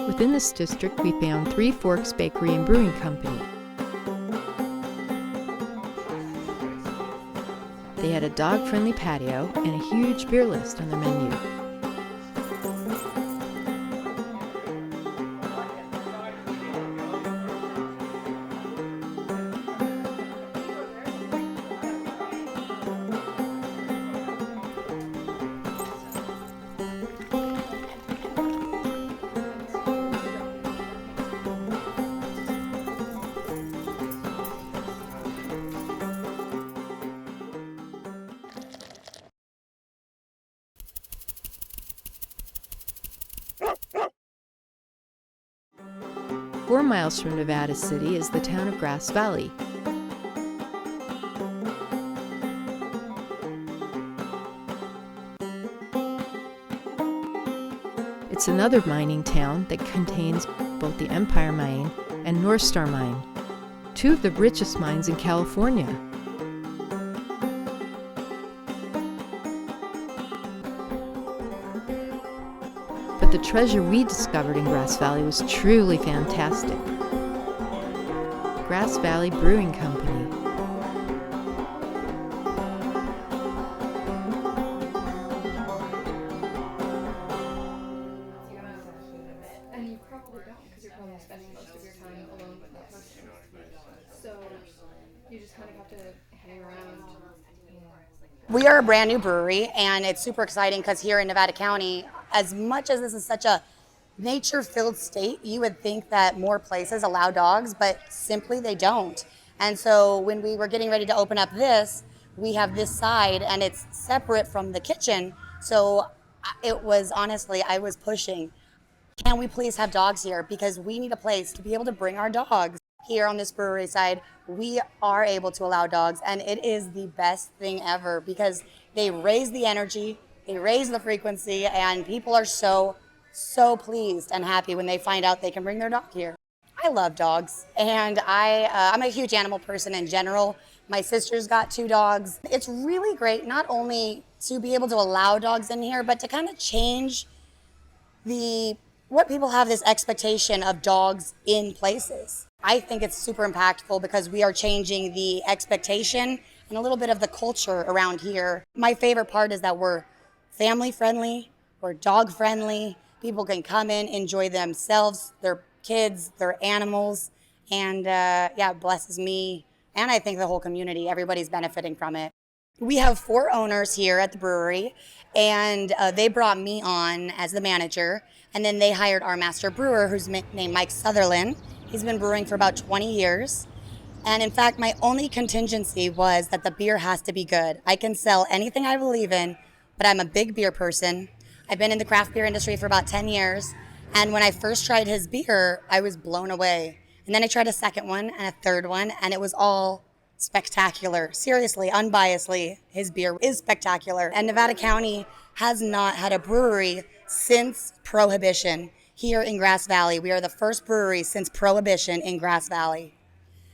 Within this district, we found Three Forks Bakery and Brewing Company. They had a dog-friendly patio and a huge beer list on their menu. Four miles from Nevada City is the town of Grass Valley. It's another mining town that contains both the Empire Mine and North Star Mine, two of the richest mines in California. But the treasure we discovered in Grass Valley was truly fantastic. Grass Valley Brewing Company. And you probably don't, because you're probably spending most of your time alone with that person. So you just kind of have to hang around. We are a brand new brewery, and it's super exciting because here in Nevada County, as much as this is such a nature-filled state, you would think that more places allow dogs, but simply they don't. And so when we were getting ready to open up this, we have this side, and it's separate from the kitchen. So it was honestly, I was pushing, can we please have dogs here? Because we need a place to be able to bring our dogs. Here on this brewery side, we are able to allow dogs, and it is the best thing ever because they raise the energy, they raise the frequency, and people are so pleased and happy when they find out they can bring their dog here. I love dogs, and I'm a huge animal person in general. My sister's got 2 dogs. It's really great not only to be able to allow dogs in here, but to kind of change what people have this expectation of dogs in places. I think it's super impactful because we are changing the expectation and a little bit of the culture around here. My favorite part is that we're family friendly, we're dog friendly. People can come in, enjoy themselves, their kids, their animals, and yeah, it blesses me. And I think the whole community, everybody's benefiting from it. We have 4 owners here at the brewery, and they brought me on as the manager, and then they hired our master brewer, who's named Mike Sutherland. He's been brewing for about 20 years. And in fact, my only contingency was that the beer has to be good. I can sell anything I believe in, but I'm a big beer person. I've been in the craft beer industry for about 10 years, and when I first tried his beer, I was blown away. And then I tried a second one and a third one, and it was all spectacular. Seriously, unbiasedly, his beer is spectacular. And Nevada County has not had a brewery since Prohibition here in Grass Valley. We are the first brewery since Prohibition in Grass Valley.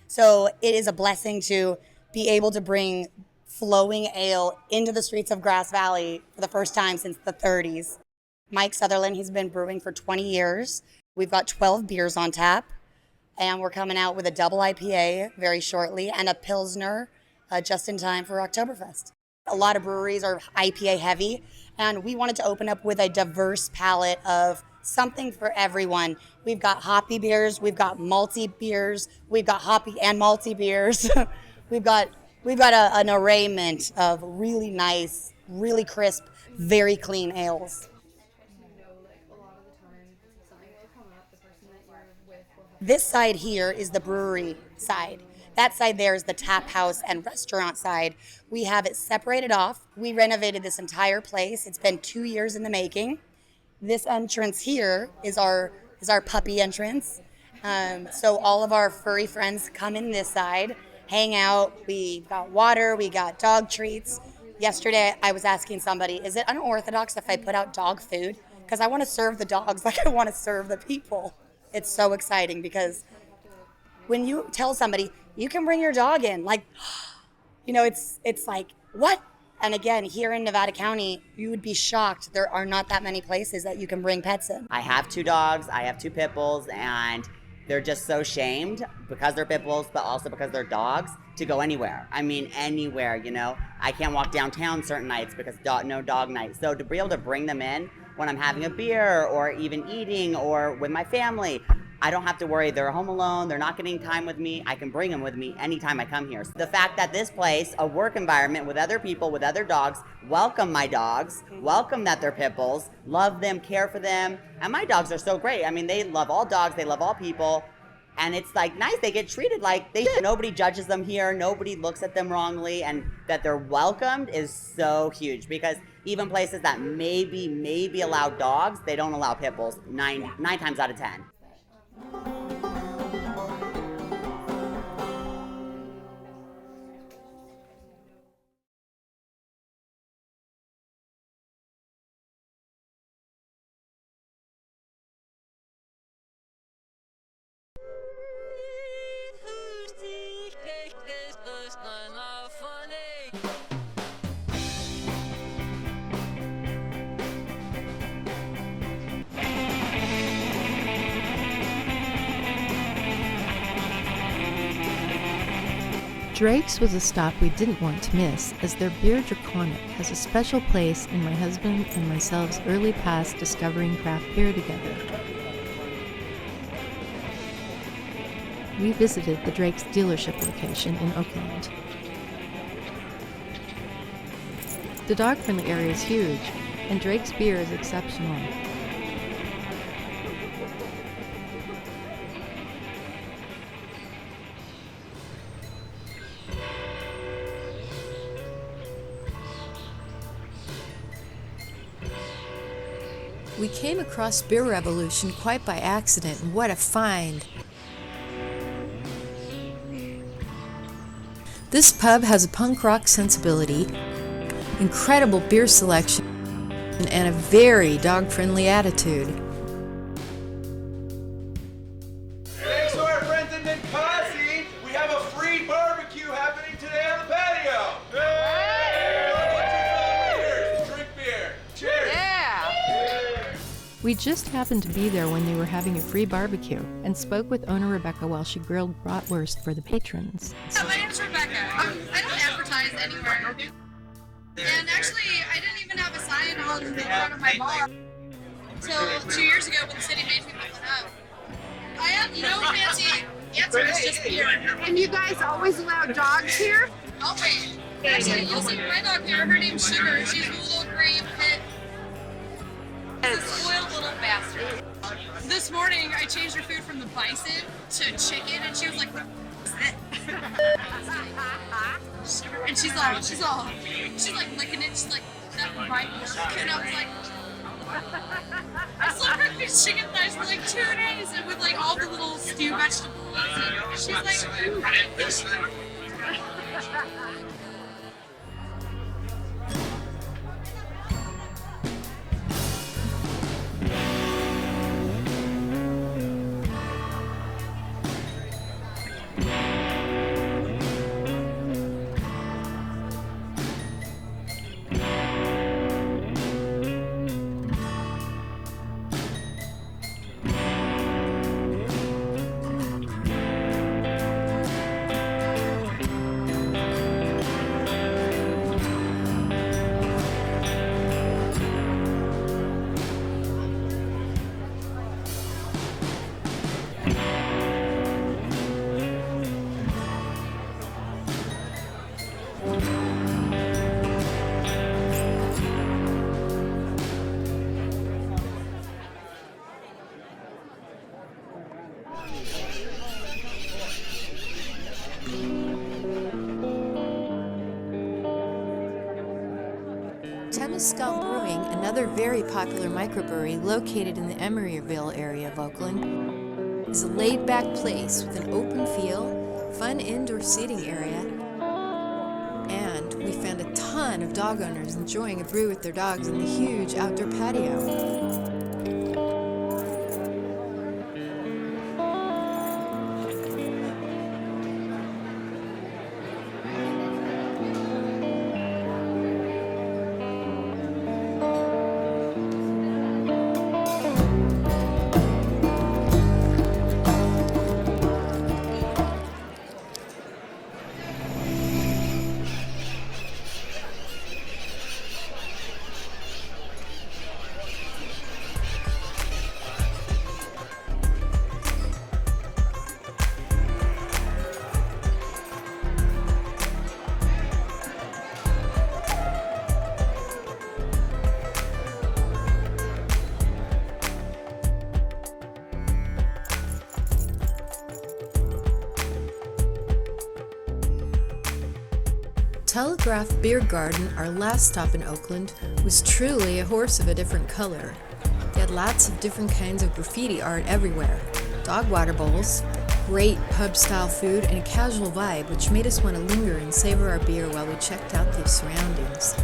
So it is a blessing to be able to bring flowing ale into the streets of Grass Valley for the first time since the 30s. Mike Sutherland, he's been brewing for 20 years. We've got 12 beers on tap. And we're coming out with a double IPA very shortly and a Pilsner just in time for Oktoberfest. A lot of breweries are IPA heavy, and we wanted to open up with a diverse palette of something for everyone. We've got hoppy beers, we've got malty beers, we've got hoppy and malty beers. we've got an arrayment of really nice, really crisp, very clean ales. This side here is the brewery side. That side there is the tap house and restaurant side. We have it separated off. We renovated this entire place. It's been 2 years in the making. This entrance here is our puppy entrance. So all of our furry friends come in this side, hang out. We got water, we got dog treats. Yesterday, I was asking somebody, is it unorthodox if I put out dog food? Because I want to serve the dogs like I want to serve the people. It's so exciting because when you tell somebody, you can bring your dog in, like, it's like, what? And again, here in Nevada County, you would be shocked. There are not that many places that you can bring pets in. I have 2 dogs, I have 2 pit bulls, and they're just so shamed because they're pit bulls, but also because they're dogs, to go anywhere. I mean, anywhere, I can't walk downtown certain nights because no dog night. So to be able to bring them in when I'm having a beer or even eating or with my family, I don't have to worry. They're home alone. They're not getting time with me. I can bring them with me anytime I come here. The fact that this place, a work environment with other people, with other dogs, welcome my dogs, welcome that they're pit bulls, love them, care for them. And my dogs are so great. I mean, they love all dogs. They love all people. And it's like nice. They get treated like they should. Nobody judges them here. Nobody looks at them wrongly. And that they're welcomed is so huge because even places that maybe allow dogs, they don't allow pit bulls 9 times out of 10. Drake's was a stop we didn't want to miss, as their beer Draconic has a special place in my husband and myself's early past discovering craft beer together. We visited the Drake's dealership location in Oakland. The dog-friendly area is huge, and Drake's beer is exceptional. We came across Beer Revolution quite by accident, and what a find! This pub has a punk rock sensibility, incredible beer selection, and a very dog-friendly attitude. Thanks to our friends in Ninkasi, we have a free barbecue happening today on the patio. Cheers! Drink beer. Cheers! We just happened to be there when they were having a free barbecue and spoke with owner Rebecca while she grilled bratwurst for the patrons. My name's Rebecca. I don't advertise anywhere. And actually, I didn't even have a sign on the front of my bar until 2 years ago when the city made me put it up. I have no fancy answers, just beer. And you guys always allow dogs here? Always. Actually, you'll see my dog here. Her name's Sugar. She's a little gray pit. She's a spoiled little bastard. This morning, I changed her food from the bison to chicken, and she was like, "What is it?" And she's like licking it. She's like, "That right?" And I was like, I slept her these chicken thighs for like 2 days, and with like all the little stew vegetables. And she's like, "Ooh." Temescal Brewing, another very popular microbrewery located in the Emeryville area of Oakland, is a laid-back place with an open feel, fun indoor seating area, and we found a ton of dog owners enjoying a brew with their dogs in the huge outdoor patio. Telegraph Beer Garden, our last stop in Oakland, was truly a horse of a different color. They had lots of different kinds of graffiti art everywhere. Dog water bowls, great pub-style food, and a casual vibe which made us want to linger and savor our beer while we checked out the surroundings.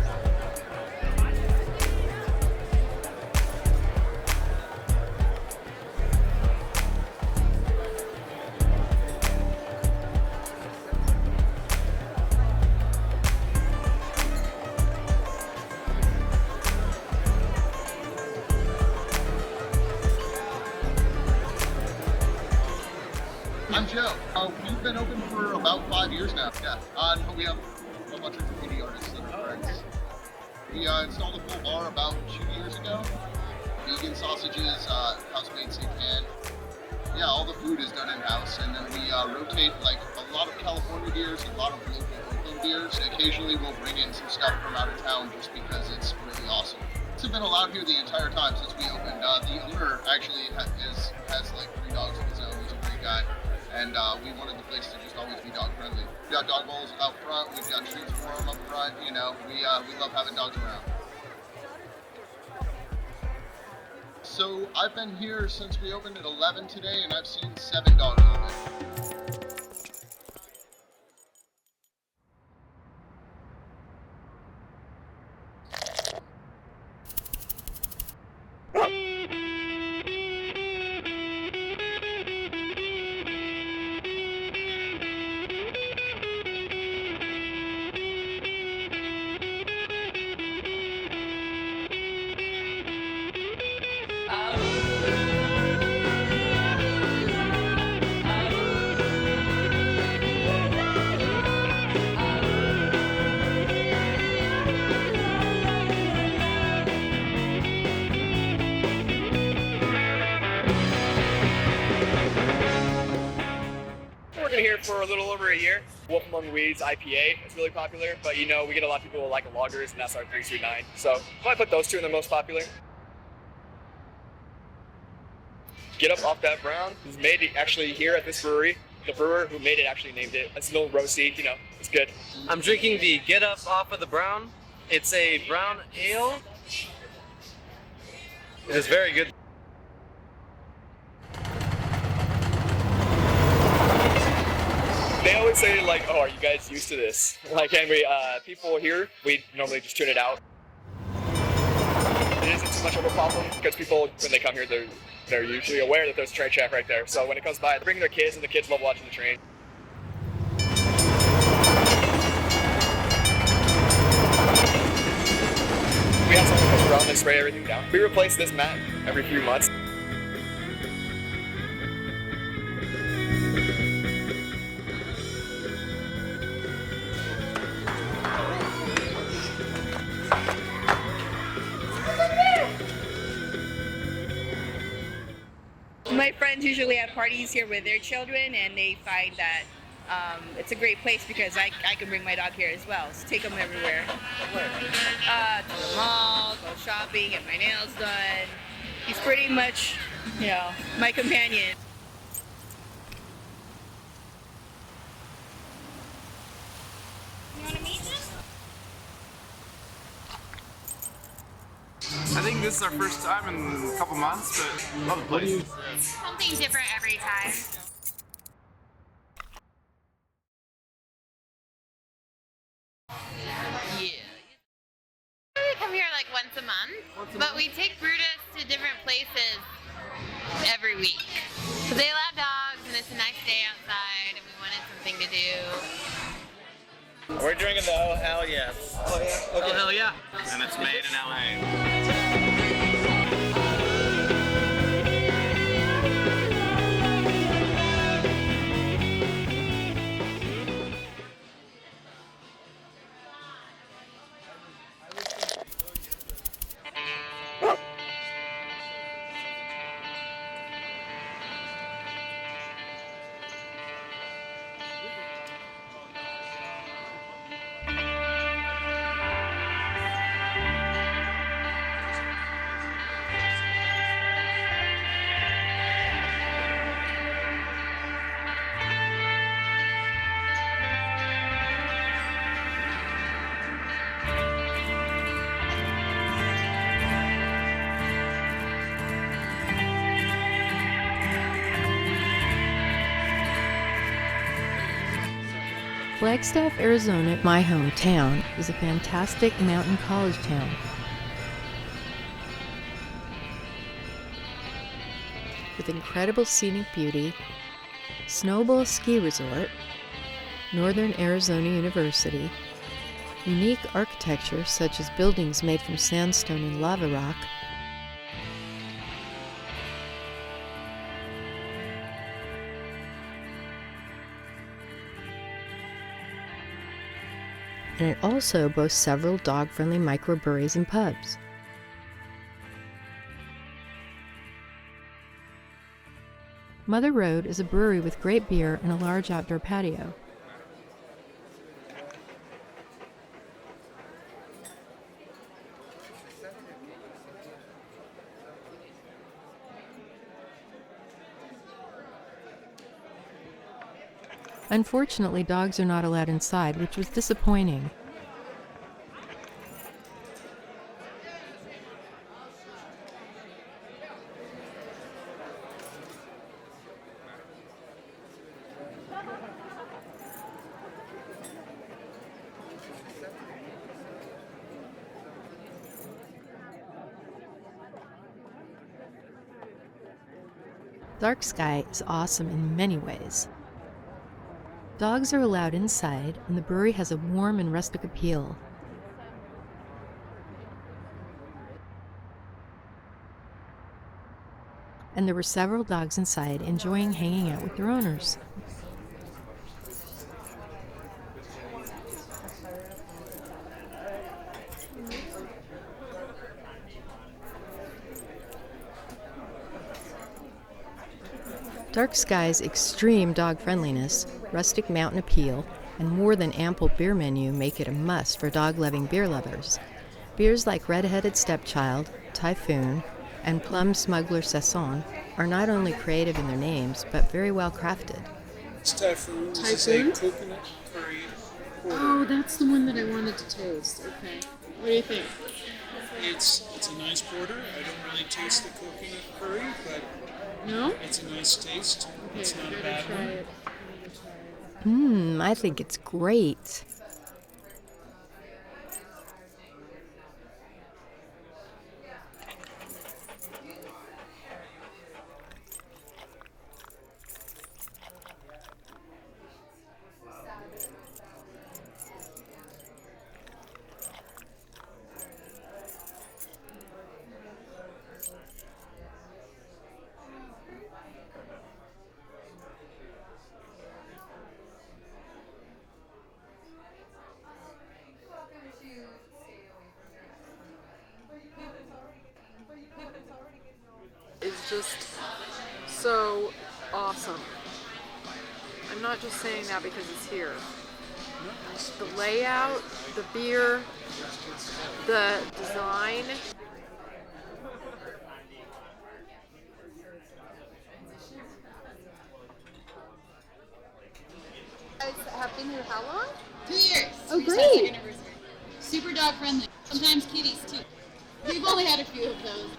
I'm Joe. We've been open for about 5 years now. Yeah. We have a bunch of graffiti artists that are friends. We installed a full bar about 2 years ago. Vegan sausages, house-made seitan. Yeah, all the food is done in-house, and then we rotate like a lot of California beers, a lot of local Oakland beers. Occasionally we'll bring in some stuff from out of town just because it's really awesome. It's been allowed here the entire time since we opened. The owner actually has like 3 dogs of his own. He's a great guy. And we wanted the place to just always be dog friendly. We've got dog bowls out front, we've got treats for them up front, you know, we love having dogs around. So I've been here since we opened at 11 today, and I've seen 7 dogs all day. Working here for a little over a year. Wolf Among the Weeds IPA is really popular, but you know, we get a lot of people who like lagers, and that's our 339. So if I put those two in the most popular. Get Up Off That Brown is made actually here at this brewery. The brewer who made it actually named it. It's a little roasty, you know, it's good. I'm drinking the Get Up Off of the Brown. It's a brown ale. It is very good. They always say like, oh, are you guys used to this? Like, and people here, we normally just tune it out. It isn't too much of a problem because people, when they come here, they're usually aware that there's a train track right there. So when it comes by, they bring their kids, and the kids love watching the train. We have someone come around and spray everything down. We replace this mat every few months. My friends usually have parties here with their children, and they find that it's a great place because I can bring my dog here as well. So take them everywhere. To the mall, go shopping, get my nails done. He's pretty much, you know, my companion. I think this This is our first time in a couple months, but love the place. Something different every time. We come here like once a month, but we take Brutus to different places every week. Because they allow dogs and it's a nice day outside and we wanted something to do. We're drinking the Oh Hell Yes. Oh yeah? Okay. Oh Hell Yeah. And it's made in LA. Flagstaff, Arizona, my hometown, is a fantastic mountain college town. With incredible scenic beauty, Snowball Ski Resort, Northern Arizona University, unique architecture such as buildings made from sandstone and lava rock, and it also boasts several dog-friendly microbreweries and pubs. Mother Road is a brewery with great beer and a large outdoor patio. Unfortunately, dogs are not allowed inside, which was disappointing. Dark Sky is awesome in many ways. Dogs are allowed inside, and the brewery has a warm and rustic appeal. And there were several dogs inside enjoying hanging out with their owners. Dark Sky's extreme dog friendliness, rustic mountain appeal, and more than ample beer menu make it a must for dog-loving beer lovers. Beers like Red-Headed Stepchild, Typhoon, and Plum Smuggler Saison are not only creative in their names, but very well crafted. It's Typhoon. This is a coconut curry porter. Oh, that's the one that I wanted to taste. Okay. What do you think? It's a nice porter. I don't really taste the coconut curry, but no? It's a nice taste. Okay, it's not a bad one. I think it's great. It's just so awesome. I'm not just saying that because it's here. The layout, the beer, the design. You guys have been here how long? 2 years. Oh, We just great. had our anniversary. Super dog friendly. Sometimes kitties too. We've only had a few of those.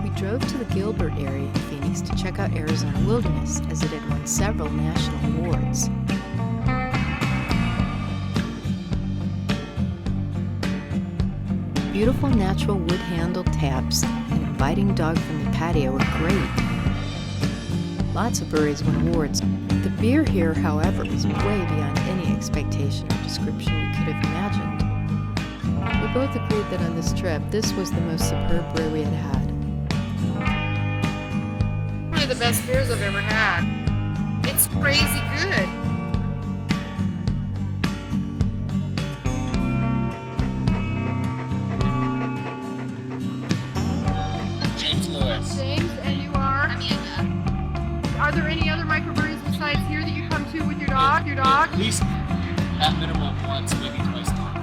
We drove to the Gilbert area in Phoenix to check out Arizona Wilderness, as it had won several national awards. Beautiful natural wood-handled taps and inviting dog-friendly patio were great. Lots of breweries win awards. The beer here, however, is way beyond any expectation or description we could have imagined. We both agreed that on this trip, this was the most superb brew we had had. One of the best beers I've ever had. It's crazy good. James Lewis. James, and you are? Amanda. Are there any other microbreweries besides here that you come to with your dog? At least at minimum once, maybe twice a month.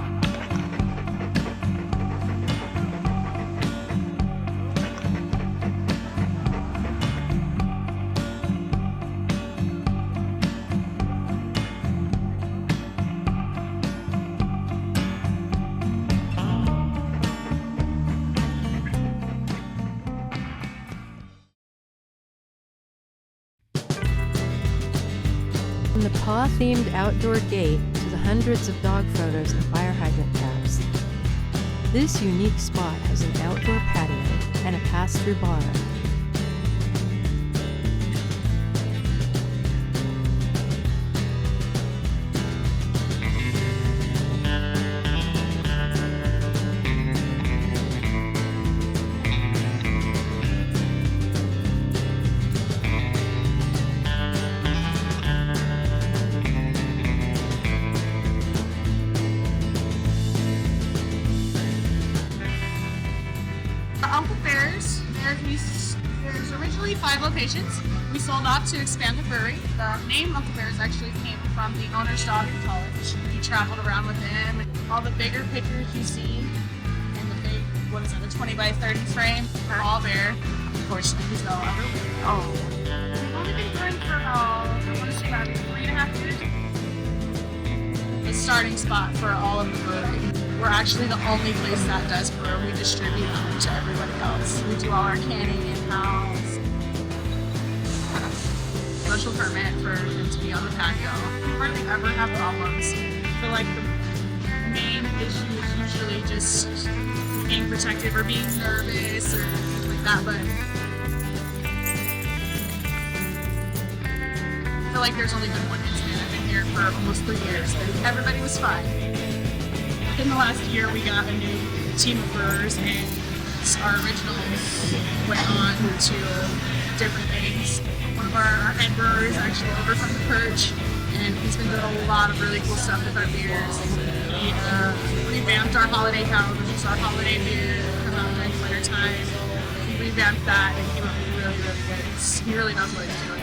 From the paw-themed outdoor gate to the hundreds of dog photos and fire hydrant taps, this unique spot has an outdoor patio and a pass-through bar. Uncle Bear's, there's originally 5 locations. We sold off to expand the brewery. The name Uncle Bear's actually came from the owner's dog in college. He traveled around with him. All the bigger pictures you see in the big, what is it, the 20 by 30 frame are all Bear. Unfortunately, he's no longer with us. Oh. We've only been brewing for I want to say about 3.5 years. The starting spot for all of the brewing. We're actually the only place that does brew. We distribute them to everybody else. We do all our canning in-house. Special permit for them to be on the patio. We hardly ever have problems. I feel like the main issue is usually just being protective or being nervous or something like that, but I feel like there's only been one incident. I've been here for almost 3 years, and everybody was fine. In the last year, we got a new team of brewers, and our originals went on to different things. One of our head brewers actually over from the Perch, and he's been doing a lot of really cool stuff with our beers. We revamped our holiday house, which is our holiday beer, come out during the wintertime. We revamped that and came out really, really good. He really knows what he's doing.